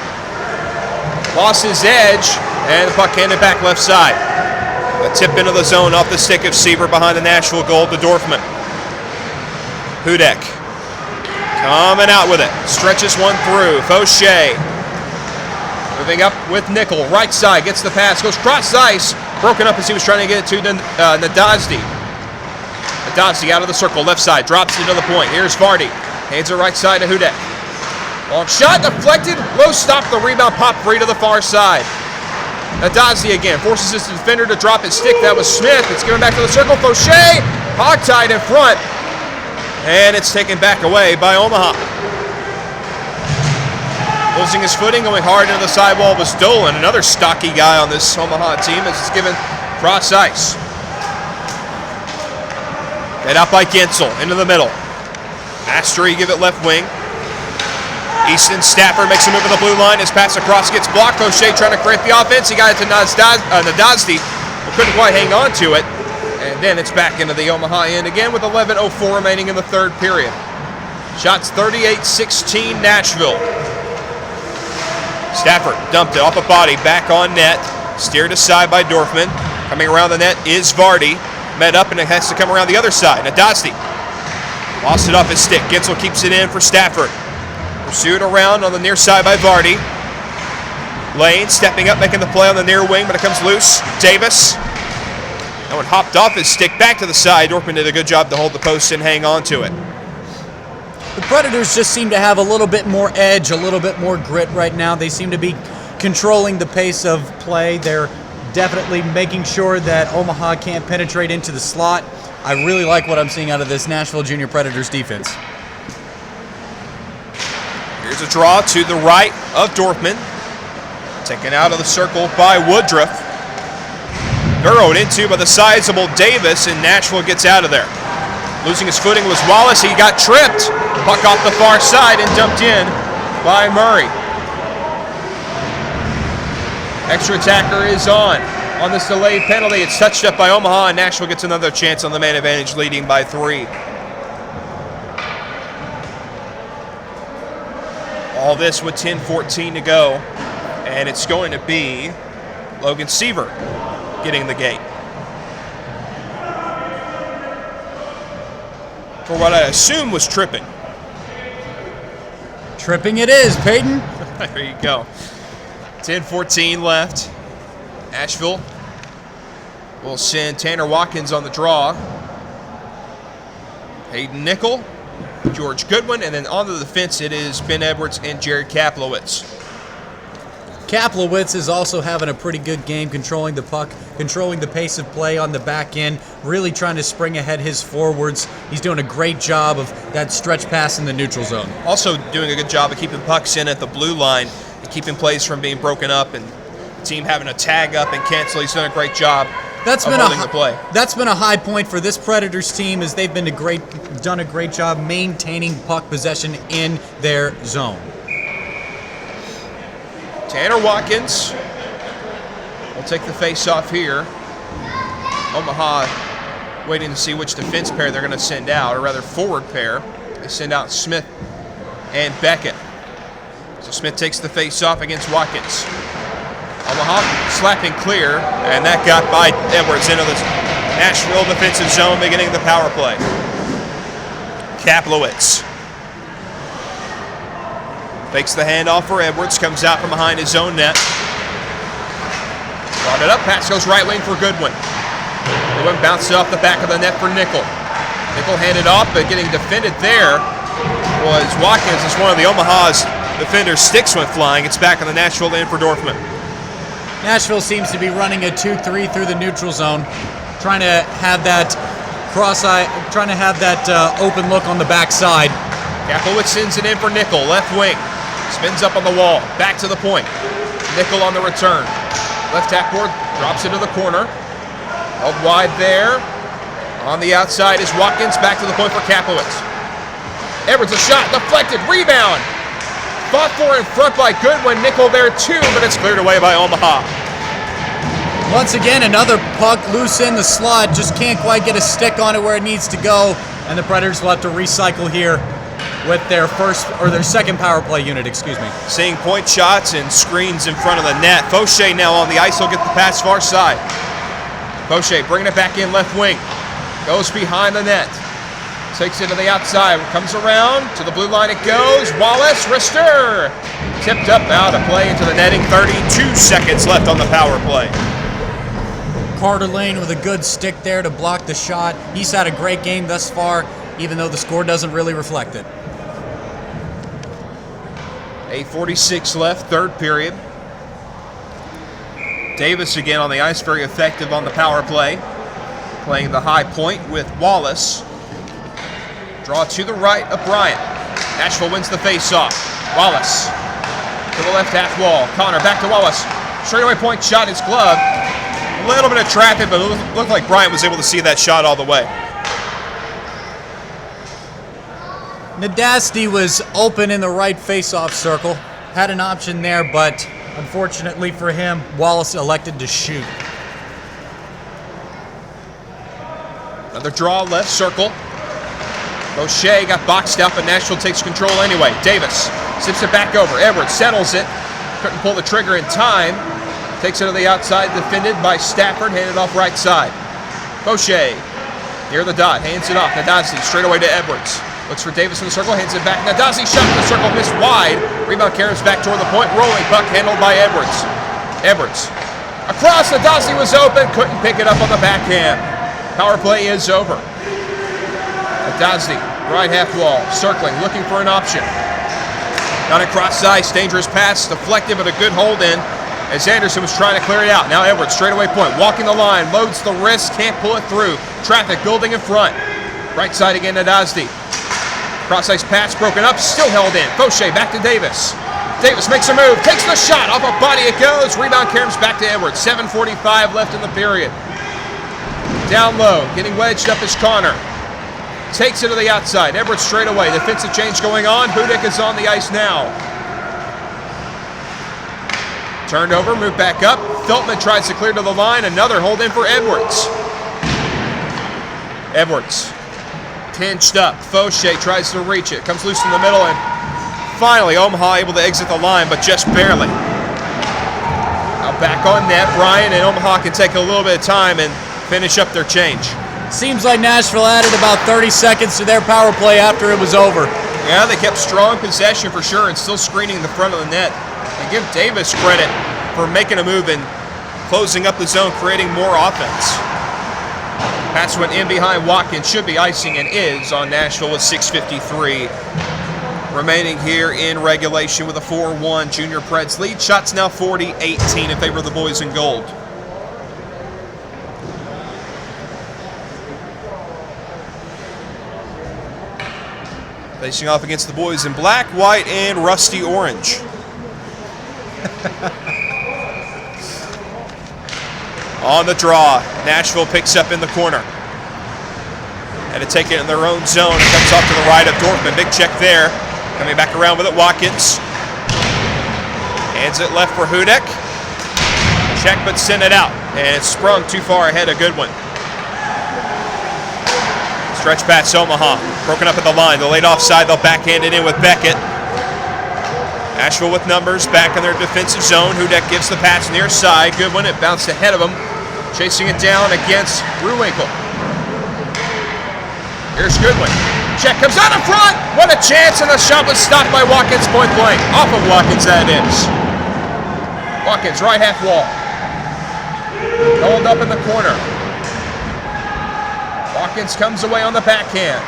Lost his edge, and the puck handed back left side. A tip into the zone off the stick of Siever behind the Nashville goal to Dorfman. Hudek coming out with it. Stretches one through. Fauché moving up with Nickel. Right side, gets the pass, goes cross ice. Broken up as he was trying to get it to Nadazdi. Nadazdi out of the circle, left side, drops it to the point. Here's Vardy. Hands it right side to Hudek. Long shot, deflected. Low stop, the rebound, pop free to the far side. Nadazdi again forces his defender to drop his stick. That was Smith. It's given back to the circle. Fauché, hog-tied in front. And it's taken back away by Omaha. Losing his footing, going hard into the sidewall was Dolan, another stocky guy on this Omaha team, as it's given cross ice. Head out by Gensel, into the middle. Mastery, give it left wing. Easton Stafford makes a move in the blue line. His pass across gets blocked. Fauché trying to create the offense. He got it to Nadazdi, but couldn't quite hang on to it. And then it's back into the Omaha end again with 11:04 remaining in the third period. Shots 38-16 Nashville. Stafford dumped it off a body, back on net. Steered aside by Dorfman. Coming around the net is Vardy. Met up and it has to come around the other side. Nadazdi lost it off his stick. Gensel keeps it in for Stafford. Pursued around on the near side by Vardy. Lane stepping up, making the play on the near wing, but it comes loose. Davis. That one hopped off his stick back to the side. Dorfman did a good job to hold the post and hang on to it. The Predators just seem to have a little bit more edge, a little bit more grit right now. They seem to be controlling the pace of play. They're definitely making sure that Omaha can't penetrate into the slot. I really like what I'm seeing out of this Nashville Junior Predators defense. Here's a draw to the right of Dorfman. Taken out of the circle by Woodruff. Burrowed into by the sizable Davis, and Nashville gets out of there. Losing his footing was Wallace. He got tripped. Puck off the far side and dumped in by Murray. Extra attacker is on this delayed penalty. It's touched up by Omaha, and Nashville gets another chance on the man advantage, leading by 3. All this with 10:14 to go, and it's going to be Logan Siever getting the gate. For what I assume was tripping. Tripping it is, Peyton. There you go. 10:14 left. Nashville will send Tanner Watkins on the draw. Hayden Nickel, George Goodwin, and then onto the defense it is Ben Edwards and Jared Kaplowitz. Kaplowitz is also having a pretty good game, controlling the puck, controlling the pace of play on the back end, really trying to spring ahead his forwards. He's doing a great job of that stretch pass in the neutral zone. Also doing a good job of keeping pucks in at the blue line and keeping plays from being broken up and the team having a tag up and cancel. He's done a great job of holding the play. That's been a high point for this Predators team, as they've done a great job maintaining puck possession in their zone. Tanner Watkins will take the face-off here. Omaha waiting to see which defense pair they're going to send out, or rather forward pair. They send out Smith and Beckett. So Smith takes the face-off against Watkins. Omaha slapping clear, and that got by Edwards into the Nashville defensive zone, beginning the power play. Kaplowitz fakes the handoff for Edwards, comes out from behind his own net. Brought it up, pass goes right wing for Goodwin. Goodwin bounces it off the back of the net for Nickel. Nickel handed off, but getting defended there was Watkins as one of the Omaha's defenders' sticks went flying. It's back on the Nashville end for Dorfman. Nashville seems to be running a 2-3 through the neutral zone, trying to have that open look on the backside. Kaplowitz sends it in for Nickel, left wing. Spins up on the wall, back to the point. Nickel on the return. Left half board, drops into the corner. Held wide there. On the outside is Watkins, back to the point for Kaplowitz. Edwards a shot, deflected, rebound. Fought for in front by Goodwin. Nickel there too, but it's cleared away by Omaha. Once again, another puck loose in the slot. Just can't quite get a stick on it where it needs to go. And the Predators will have to recycle here. with their second power play unit, excuse me. Seeing point shots and screens in front of the net. Fauché now on the ice. He'll get the pass far side. Fauché bringing it back in left wing. Goes behind the net. Takes it to the outside. Comes around to the blue line. It goes. Wallace, wrister. Tipped up out of play into the netting. 32 seconds left on the power play. Carter Lane with a good stick there to block the shot. He's had a great game thus far, even though the score doesn't really reflect it. 8:46 left, third period. Davis again on the ice, very effective on the power play. Playing the high point with Wallace. Draw to the right of Bryant. Nashville wins the faceoff. Wallace to the left half wall. Connor back to Wallace. Straightaway point shot, his glove. A little bit of traffic, but it looked like Bryant was able to see that shot all the way. Nadasti was open in the right face-off circle. Had an option there, but unfortunately for him, Wallace elected to shoot. Another draw left circle. O'Shea got boxed out, but Nashville takes control anyway. Davis sips it back over. Edwards settles it. Couldn't pull the trigger in time. Takes it to the outside, defended by Stafford, handed off right side. O'Shea near the dot, hands it off. Nadasi straight away to Edwards. Looks for Davis in the circle, hands it back. Nadasi shot in the circle, missed wide. Rebound carries back toward the point. Rolling puck handled by Edwards. Edwards across. Nadasi was open, couldn't pick it up on the backhand. Power play is over. Nadasi, right half wall, circling, looking for an option. Got it cross ice, dangerous pass, deflected, but a good hold in as Anderson was trying to clear it out. Now Edwards, straightaway point, walking the line, loads the wrist, can't pull it through. Traffic building in front. Right side again to Nadasi. Cross ice pass broken up, still held in. Fauché back to Davis. Davis makes a move, takes the shot, off a body it goes. Rebound carries back to Edwards. 7:45 left in the period. Down low, getting wedged up is Connor. Takes it to the outside. Edwards straight away. Defensive change going on. Hudick is on the ice now. Turned over, moved back up. Feltman tries to clear to the line. Another hold in for Edwards. Edwards pinched up. Fauché tries to reach it. Comes loose in the middle, and finally Omaha able to exit the line, but just barely. Now back on net. Bryant and Omaha can take a little bit of time and finish up their change. Seems like Nashville added about 30 seconds to their power play after it was over. Yeah, they kept strong possession for sure and still screening the front of the net. And give Davis credit for making a move and closing up the zone, creating more offense. Pass went in behind Watkins, should be icing and is on Nashville with 6:53 remaining here in regulation with a 4-1 Junior Preds lead. Shots now 40-18 in favor of the boys in gold. Facing off against the boys in black, white, and rusty orange. On the draw, Nashville picks up in the corner. And to take it in their own zone, it comes off to the right of Dorfman. Big check there. Coming back around with it, Watkins. Hands it left for Hudick. Check, but sent it out. And it's sprung too far ahead, a good one. Stretch pass Omaha, broken up at the line. They'll laid offside, they'll backhand it in with Beckett. Nashville with numbers, back in their defensive zone. Hudick gives the pass near side. Good one, it bounced ahead of him. Chasing it down against Ruwinkle. Here's Goodwin. Check comes out in front. What a chance, and the shot was stopped by Watkins point blank. Off of Watkins, that is. Watkins, right half wall. Hold up in the corner. Watkins comes away on the backhand.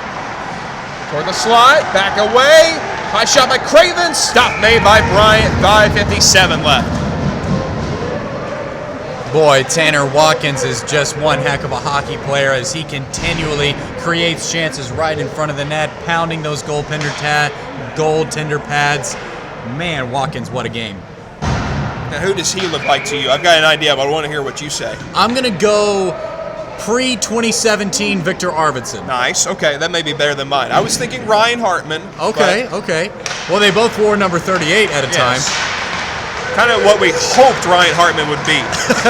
Toward the slide, back away. High shot by Craven. Stop made by Bryant. 5:57 left. Boy, Tanner Watkins is just one heck of a hockey player as he continually creates chances right in front of the net, pounding those goaltender pads. Man, Watkins, what a game. Now, who does he look like to you? I've got an idea, but I want to hear what you say. I'm going to go pre-2017 Victor Arvidsson. Nice. Okay, that may be better than mine. I was thinking Ryan Hartman. Okay. Well, they both wore number 38 at a time. Kind of what we hoped Ryan Hartman would be.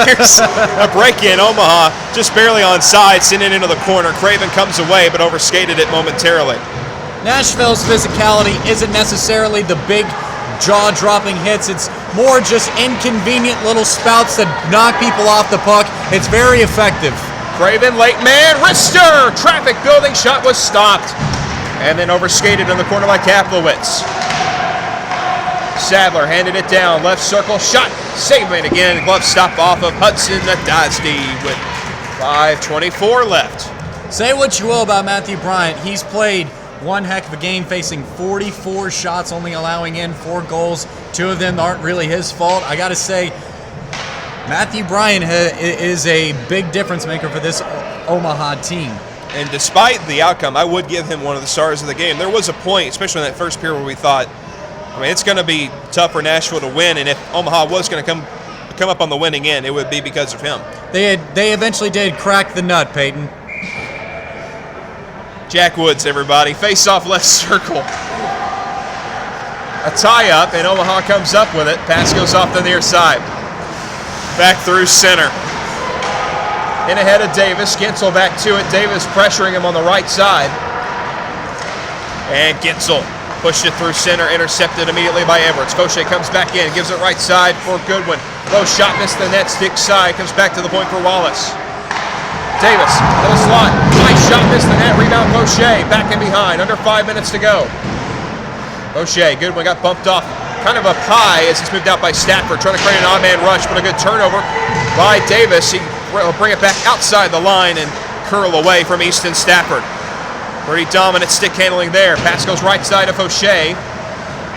Here's a break-in. Omaha just barely onside, sending it into the corner. Craven comes away, but overskated it momentarily. Nashville's physicality isn't necessarily the big jaw-dropping hits. It's more just inconvenient little spouts that knock people off the puck. It's very effective. Craven, late man, wrister! Traffic building shot was stopped. And then overskated in the corner by Kaplowitz. Sadler handed it down, left circle, shot, saving it again. Glove stop off of Hudson Nadazdi with 5:24 left. Say what you will about Matthew Bryant. He's played one heck of a game, facing 44 shots, only allowing in 4 goals. 2 of them aren't really his fault. I got to say, Matthew Bryant is a big difference maker for this Omaha team. And despite the outcome, I would give him one of the stars of the game. There was a point, especially in that first period, where we thought, I mean, it's going to be tough for Nashville to win, and if Omaha was going to come up on the winning end, it would be because of him. They eventually did crack the nut, Peyton. Jack Woods, everybody. Face off left circle. A tie-up, and Omaha comes up with it. Pass goes off the near side. Back through center. In ahead of Davis. Gensel back to it. Davis pressuring him on the right side. And Gensel pushed it through center, intercepted immediately by Edwards. Fauché comes back in, gives it right side for Goodwin. Low shot, missed the net, stick side, comes back to the point for Wallace. Davis, little slot, high shot, missed the net, rebound Fauché, back in behind, under 5 minutes to go. Fauché, Goodwin got bumped off, kind of up high as he's moved out by Stafford, trying to create an odd man rush, but a good turnover by Davis. He will bring it back outside the line and curl away from Easton Stafford. Pretty dominant stick handling there. Pass goes right side of Fauché.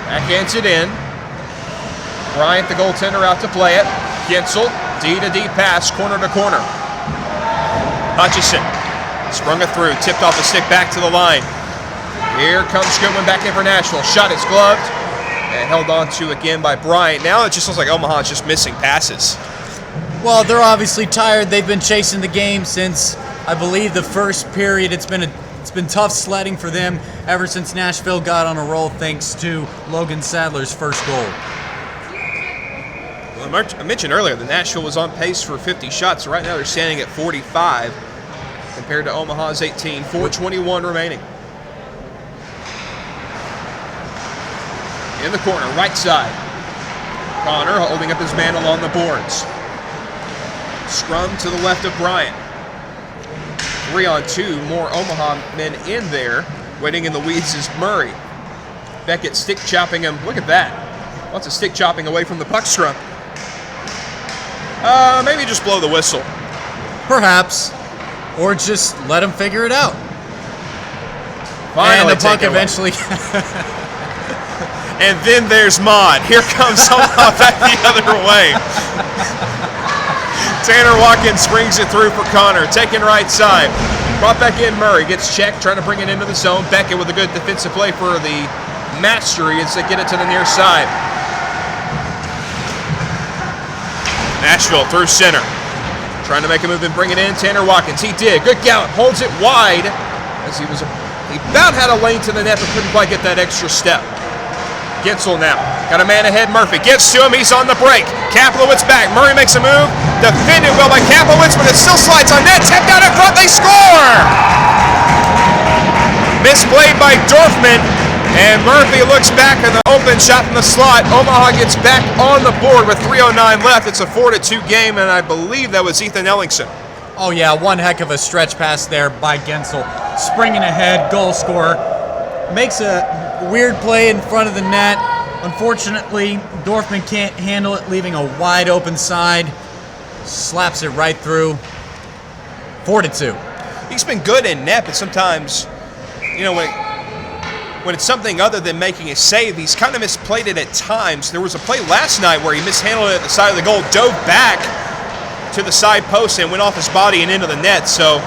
Backhands it in. Bryant, the goaltender, out to play it. Gensel, D-to-D pass, corner to corner. Hutchison sprung it through, tipped off the stick back to the line. Here comes Goodwin back in for Nashville. Shot is gloved and held on to again by Bryant. Now it just looks like Omaha's just missing passes. Well, they're obviously tired. They've been chasing the game since, I believe, the first period. It's been tough sledding for them ever since Nashville got on a roll thanks to Logan Sadler's first goal. Well, I mentioned earlier that Nashville was on pace for 50 shots. So right now they're standing at 45 compared to Omaha's 18. 4:21 remaining. In the corner, right side. Connor holding up his man along the boards. Scrum to the left of Bryant. 3-on-2, more Omaha men in there. Waiting in the weeds is Murray. Beckett stick chopping him. Look at that. Lots of stick chopping away from the puck scrum. Maybe just blow the whistle. Perhaps. Or just let him figure it out. Finally, and the puck eventually... And then there's Mod. Here comes Omaha back the other way. Tanner Watkins springs it through for Connor. Taken right side. Brought back in Murray. Gets checked, trying to bring it into the zone. Beckett with a good defensive play for the mastery as they get it to the near side. Nashville through center. Trying to make a move and bring it in. Tanner Watkins. He did. Good gallop. Holds it wide as he about had a lane to the net but couldn't quite get that extra step. Gensel now. Got a man ahead. Murphy gets to him. He's on the break. Kaplowitz back. Murray makes a move. Defended well by Kaplowitz, but it still slides on net. Tapped out in front. They score! Misplayed by Dorfman. And Murphy looks back in the open shot from the slot. Omaha gets back on the board with 3:09 left. It's a 4-2 game, and I believe that was Ethan Ellingson. Oh, yeah. One heck of a stretch pass there by Gensel. Springing ahead. Goal scorer. Makes a weird play in front of the net. Unfortunately, Dorfman can't handle it, leaving a wide open side. Slaps it right through. 4-2. He's been good in net, but sometimes, you know, when it's something other than making a save, he's kind of misplayed it at times. There was a play last night where he mishandled it at the side of the goal, dove back to the side post and went off his body and into the net. So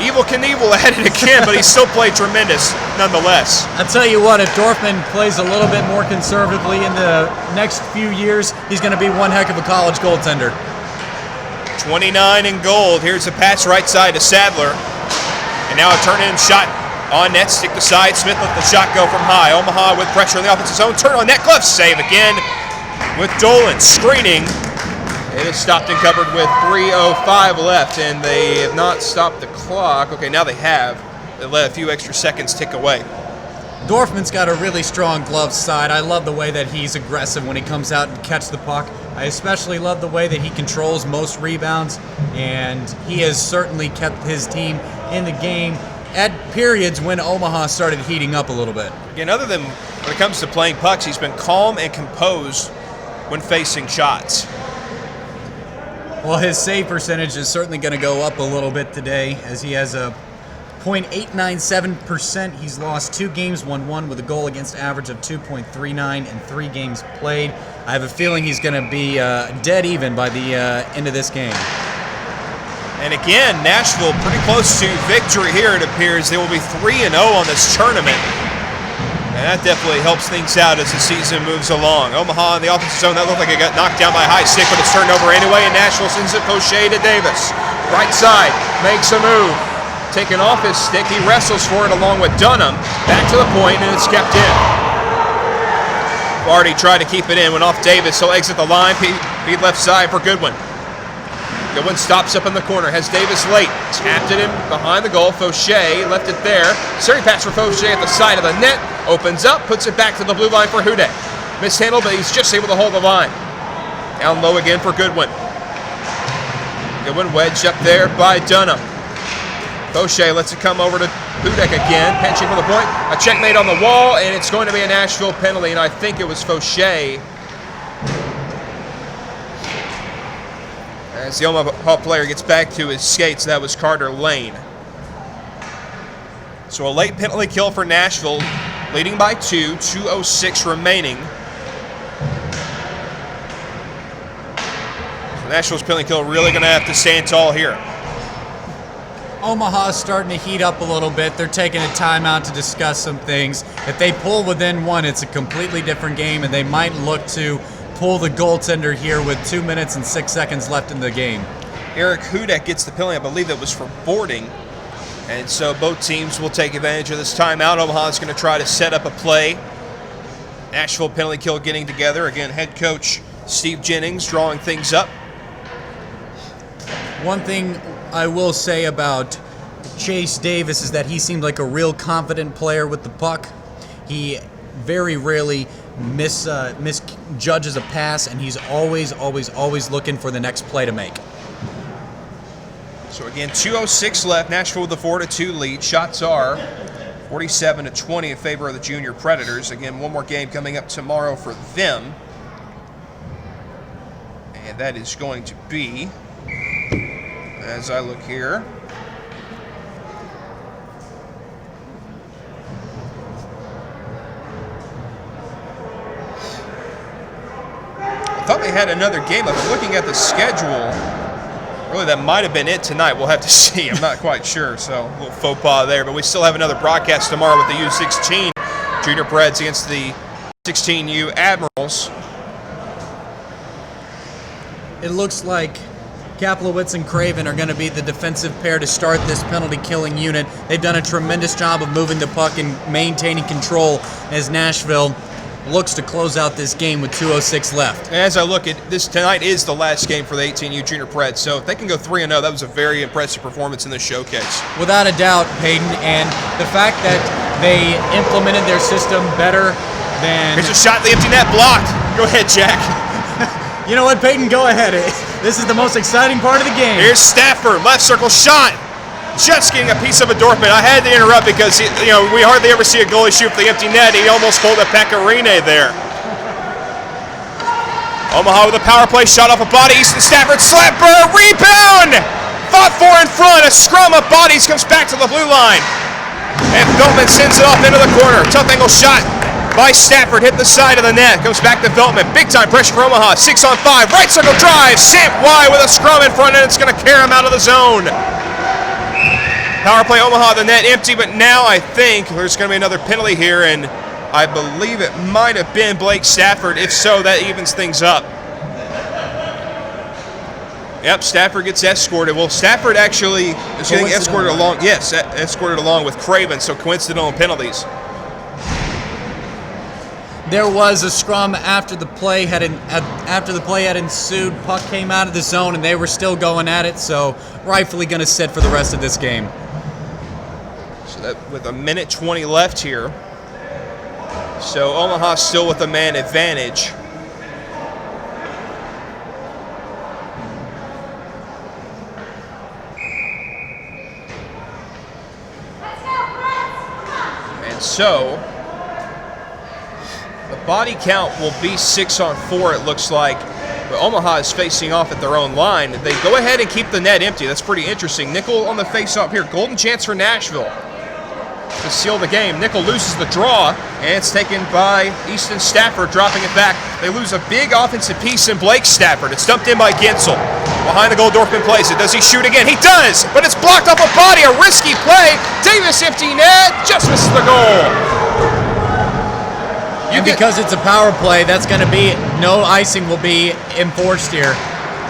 Evel Knievel at it again, but he still played tremendous nonetheless. I'll tell you what, if Dorfman plays a little bit more conservatively in the next few years, he's going to be one heck of a college goaltender. 29 in gold. Here's a pass right side to Sadler. And now a turn-in shot on net, stick to side. Smith let the shot go from high. Omaha with pressure in the offensive zone. Turn on net, glove save again with Dolan screening. It is stopped and covered with 3:05 left, and they have not stopped the clock. Okay, now they have. They let a few extra seconds tick away. Dorfman's got a really strong glove side. I love the way that he's aggressive when he comes out and catches the puck. I especially love the way that he controls most rebounds, and he has certainly kept his team in the game at periods when Omaha started heating up a little bit. Again, other than when it comes to playing pucks, he's been calm and composed when facing shots. Well, his save percentage is certainly going to go up a little bit today, as he has a .897%. He's lost 2 games, won 1 with a goal against average of 2.39 in 3 games played. I have a feeling he's going to be dead even by the end of this game. And again, Nashville pretty close to victory here, it appears. They will be 3-0 on this tournament. And that definitely helps things out as the season moves along. Omaha in the offensive zone, that looked like it got knocked down by a high stick, but it's turned over anyway, and Nashville sends it Fauché to Davis. Right side, makes a move. Taking off his stick, he wrestles for it along with Dunham. Back to the point, and it's kept in. Vardy tried to keep it in, went off Davis. He'll exit the line, feed left side for Goodwin. Goodwin stops up in the corner, has Davis late. Tapped it in behind the goal. Fauché left it there. Seri pass for Fauché at the side of the net. Opens up, puts it back to the blue line for Hudek. Mishandled, but he's just able to hold the line. Down low again for Goodwin. Goodwin wedged up there by Dunham. Fauché lets it come over to Hudek again, pinching for the point. A check made on the wall, and it's going to be a Nashville penalty, and I think it was Fauché. As the Omaha player gets back to his skates, that was Carter Lane. So a late penalty kill for Nashville, leading by 2, 2:06 remaining. So Nashville's penalty kill really going to have to stand tall here. Omaha's starting to heat up a little bit. They're taking a timeout to discuss some things. If they pull within 1, it's a completely different game, and they might look to pull the goaltender here with 2 minutes and 6 seconds left in the game. Eric Hudek gets the penalty. I believe that was for boarding. And so both teams will take advantage of this timeout. Omaha's going to try to set up a play. Nashville penalty kill getting together. Again, head coach Steve Jennings drawing things up. One thing I will say about Chase Davis is that he seemed like a real confident player with the puck. He very rarely misjudges a pass, and he's always looking for the next play to make. So again, 2:06 left. Nashville with the 4-2 lead. Shots are 47-20 in favor of the Junior Predators. Again, one more game coming up tomorrow for them. And that is going to be, as I look here, I thought they had another game. I was looking at the schedule. Really, that might have been it tonight. We'll have to see. I'm not quite sure, so a little faux pas there. But we still have another broadcast tomorrow with the U16 Junior Preds against the 16U Admirals. It looks like Kaplowitz and Craven are going to be the defensive pair to start this penalty-killing unit. They've done a tremendous job of moving the puck and maintaining control as Nashville looks to close out this game with 2:06 left. As I look at this, tonight is the last game for the 18U Junior Preds, so if they can go 3-0, that was a very impressive performance in this showcase. Without a doubt, Peyton, and the fact that they implemented their system better than... Here's a shot at the empty net, blocked. Go ahead, Jack. You know what, Peyton, go ahead. This is the most exciting part of the game. Here's Stafford, left circle shot. Just getting a piece of a Dorfman. I had to interrupt because we hardly ever see a goalie shoot for the empty net. He almost pulled a Pecorine there. Omaha with a power play, shot off a body. Easton Stafford, slapper, rebound! Fought for in front. A scrum of bodies comes back to the blue line. And Veltman sends it off into the corner. Tough angle shot by Stafford. Hit the side of the net. Comes back to Veltman. Big time pressure for Omaha. 6-on-5. Right circle drive. Samp wide with a scrum in front, and it's going to carry him out of the zone. Power play, Omaha, the net empty, but now I think there's going to be another penalty here, and I believe it might have been Blake Stafford. If so, that evens things up. Yep, Stafford gets escorted. Well, Stafford actually is getting escorted along. Yes, escorted along with Craven, so coincidental penalties. There was a scrum after the play had ensued. Puck came out of the zone, and they were still going at it, so rightfully going to sit for the rest of this game. So that with 1:20 left here. So Omaha still with a man advantage. And so the body count will be 6-on-4, it looks like. But Omaha is facing off at their own line. They go ahead and keep the net empty. That's pretty interesting. Nickel on the face-off here. Golden chance for Nashville to seal the game. Nickel loses the draw, and it's taken by Easton Stafford, dropping it back. They lose a big offensive piece in Blake Stafford. It's dumped in by Gensel. Behind the goal, Dorfman plays it. Does he shoot again? He does, but it's blocked off a body. A risky play. Davis empty net, just misses the goal. And because it's a power play, that's going to be, no icing will be enforced here.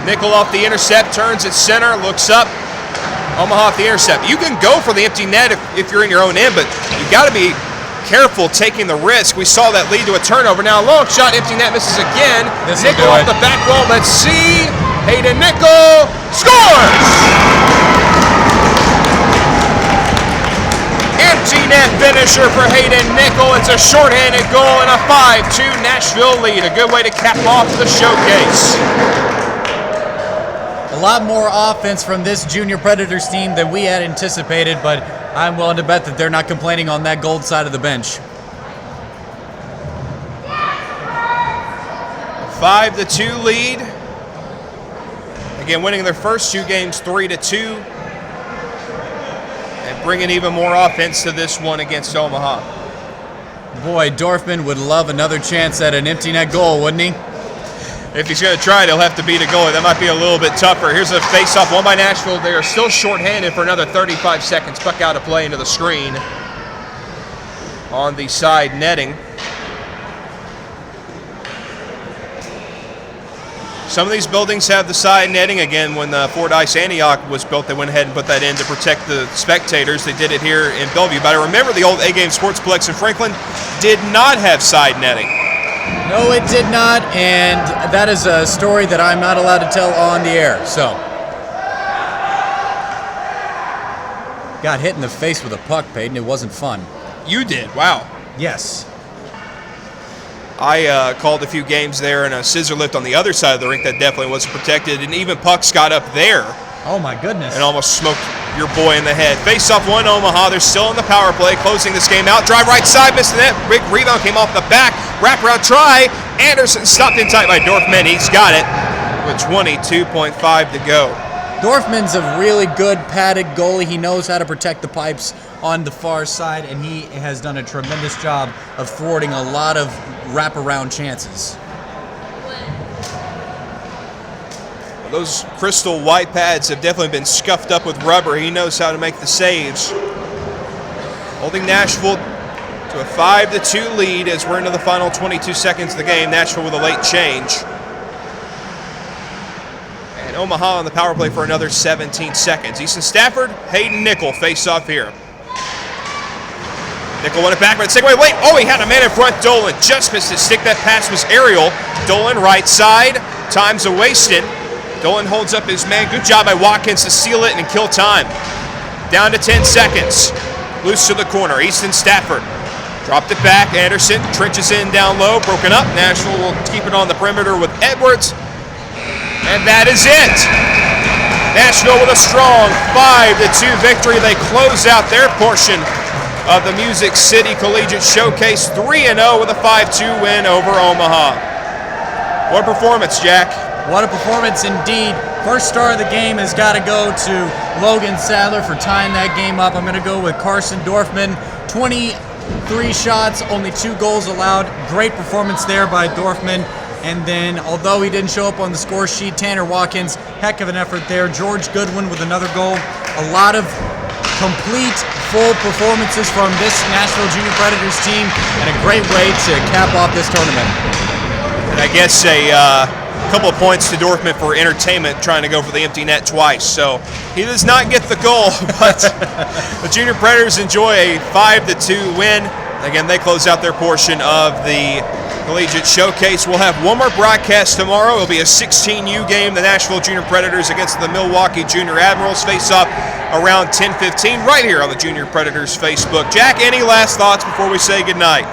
Nickel off the intercept, turns at center, looks up. Omaha off the intercept. You can go for the empty net if you're in your own end, but you got to be careful taking the risk. We saw that lead to a turnover. Now a long shot, empty net misses again. Nickel off the back wall. Let's see. Hayden Nickel scores! Empty net finisher for Hayden Nickel. It's a shorthanded goal and a 5-2 Nashville lead. A good way to cap off the showcase. A lot more offense from this Junior Predators team than we had anticipated, but I'm willing to bet that they're not complaining on that gold side of the bench. 5-2 lead. Again, winning their first two games 3-2. And bringing even more offense to this one against Omaha. Boy, Dorfman would love another chance at an empty net goal, wouldn't he? If he's going to try it, he'll have to beat a goalie. That might be a little bit tougher. Here's a face-off won by Nashville. They are still shorthanded for another 35 seconds. Puck out of play into the screen on the side netting. Some of these buildings have the side netting. Again, when Fordyce Antioch was built, they went ahead and put that in to protect the spectators. They did it here in Bellevue. But I remember the old A-Game Sportsplex in Franklin did not have side netting. No, it did not, and that is a story that I'm not allowed to tell on the air. So, got hit in the face with a puck, Peyton. It wasn't fun. You did? Wow. Yes. I called a few games there, and a scissor lift on the other side of the rink that definitely wasn't protected, and even pucks got up there. Oh, my goodness. And almost smoked your boy in the head. Face-off one, Omaha. They're still in the power play, closing this game out. Drive right side, missed the net. Big rebound came off the back. Wraparound try. Anderson stopped in tight by Dorfman. He's got it with 22.5 to go. Dorfman's a really good padded goalie. He knows how to protect the pipes on the far side, and he has done a tremendous job of thwarting a lot of wraparound chances. Those crystal white pads have definitely been scuffed up with rubber. He knows how to make the saves. Holding Nashville to a 5-2 lead as we're into the final 22 seconds of the game. Nashville with a late change. And Omaha on the power play for another 17 seconds. Easton Stafford, Hayden Nickel face off here. Nickel won it back, but it's taken away late. Oh, he had a man in front. Dolan just missed his stick. That pass was aerial. Dolan right side. Time's a wasted. Dolan holds up his man. Good job by Watkins to seal it and kill time. Down to 10 seconds. Loose to the corner. Easton Stafford dropped it back. Anderson trenches in down low. Broken up. Nashville will keep it on the perimeter with Edwards. And that is it. Nashville with a strong 5-2 victory. They close out their portion of the Music City Collegiate Showcase 3-0 with a 5-2 win over Omaha. What a performance, Jack. What a performance indeed. First star of the game has got to go to Logan Sadler for tying that game up. I'm going to go with Carson Dorfman. 23 shots, only 2 goals allowed. Great performance there by Dorfman. And then, although he didn't show up on the score sheet, Tanner Watkins, heck of an effort there. George Goodwin with another goal. A lot of complete, full performances from this Nashville Junior Predators team, and a great way to cap off this tournament. And I guess a couple of points to Dorfman for entertainment, trying to go for the empty net twice. So he does not get the goal, but the Junior Predators enjoy a 5-2 win. Again, they close out their portion of the Collegiate Showcase. We'll have one more broadcast tomorrow. It'll be a 16U game. The Nashville Junior Predators against the Milwaukee Junior Admirals face off around 10:15 right here on the Junior Predators Facebook. Jack, any last thoughts before we say goodnight?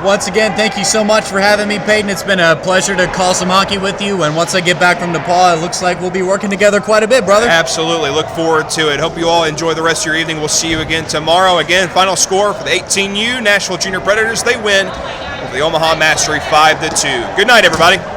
Once again, thank you so much for having me, Peyton. It's been a pleasure to call some hockey with you. And once I get back from Nepal, it looks like we'll be working together quite a bit, brother. Absolutely. Look forward to it. Hope you all enjoy the rest of your evening. We'll see you again tomorrow. Again, final score for the 18U Nashville Junior Predators. They win over the Omaha Mastery 5-2. Good night, everybody.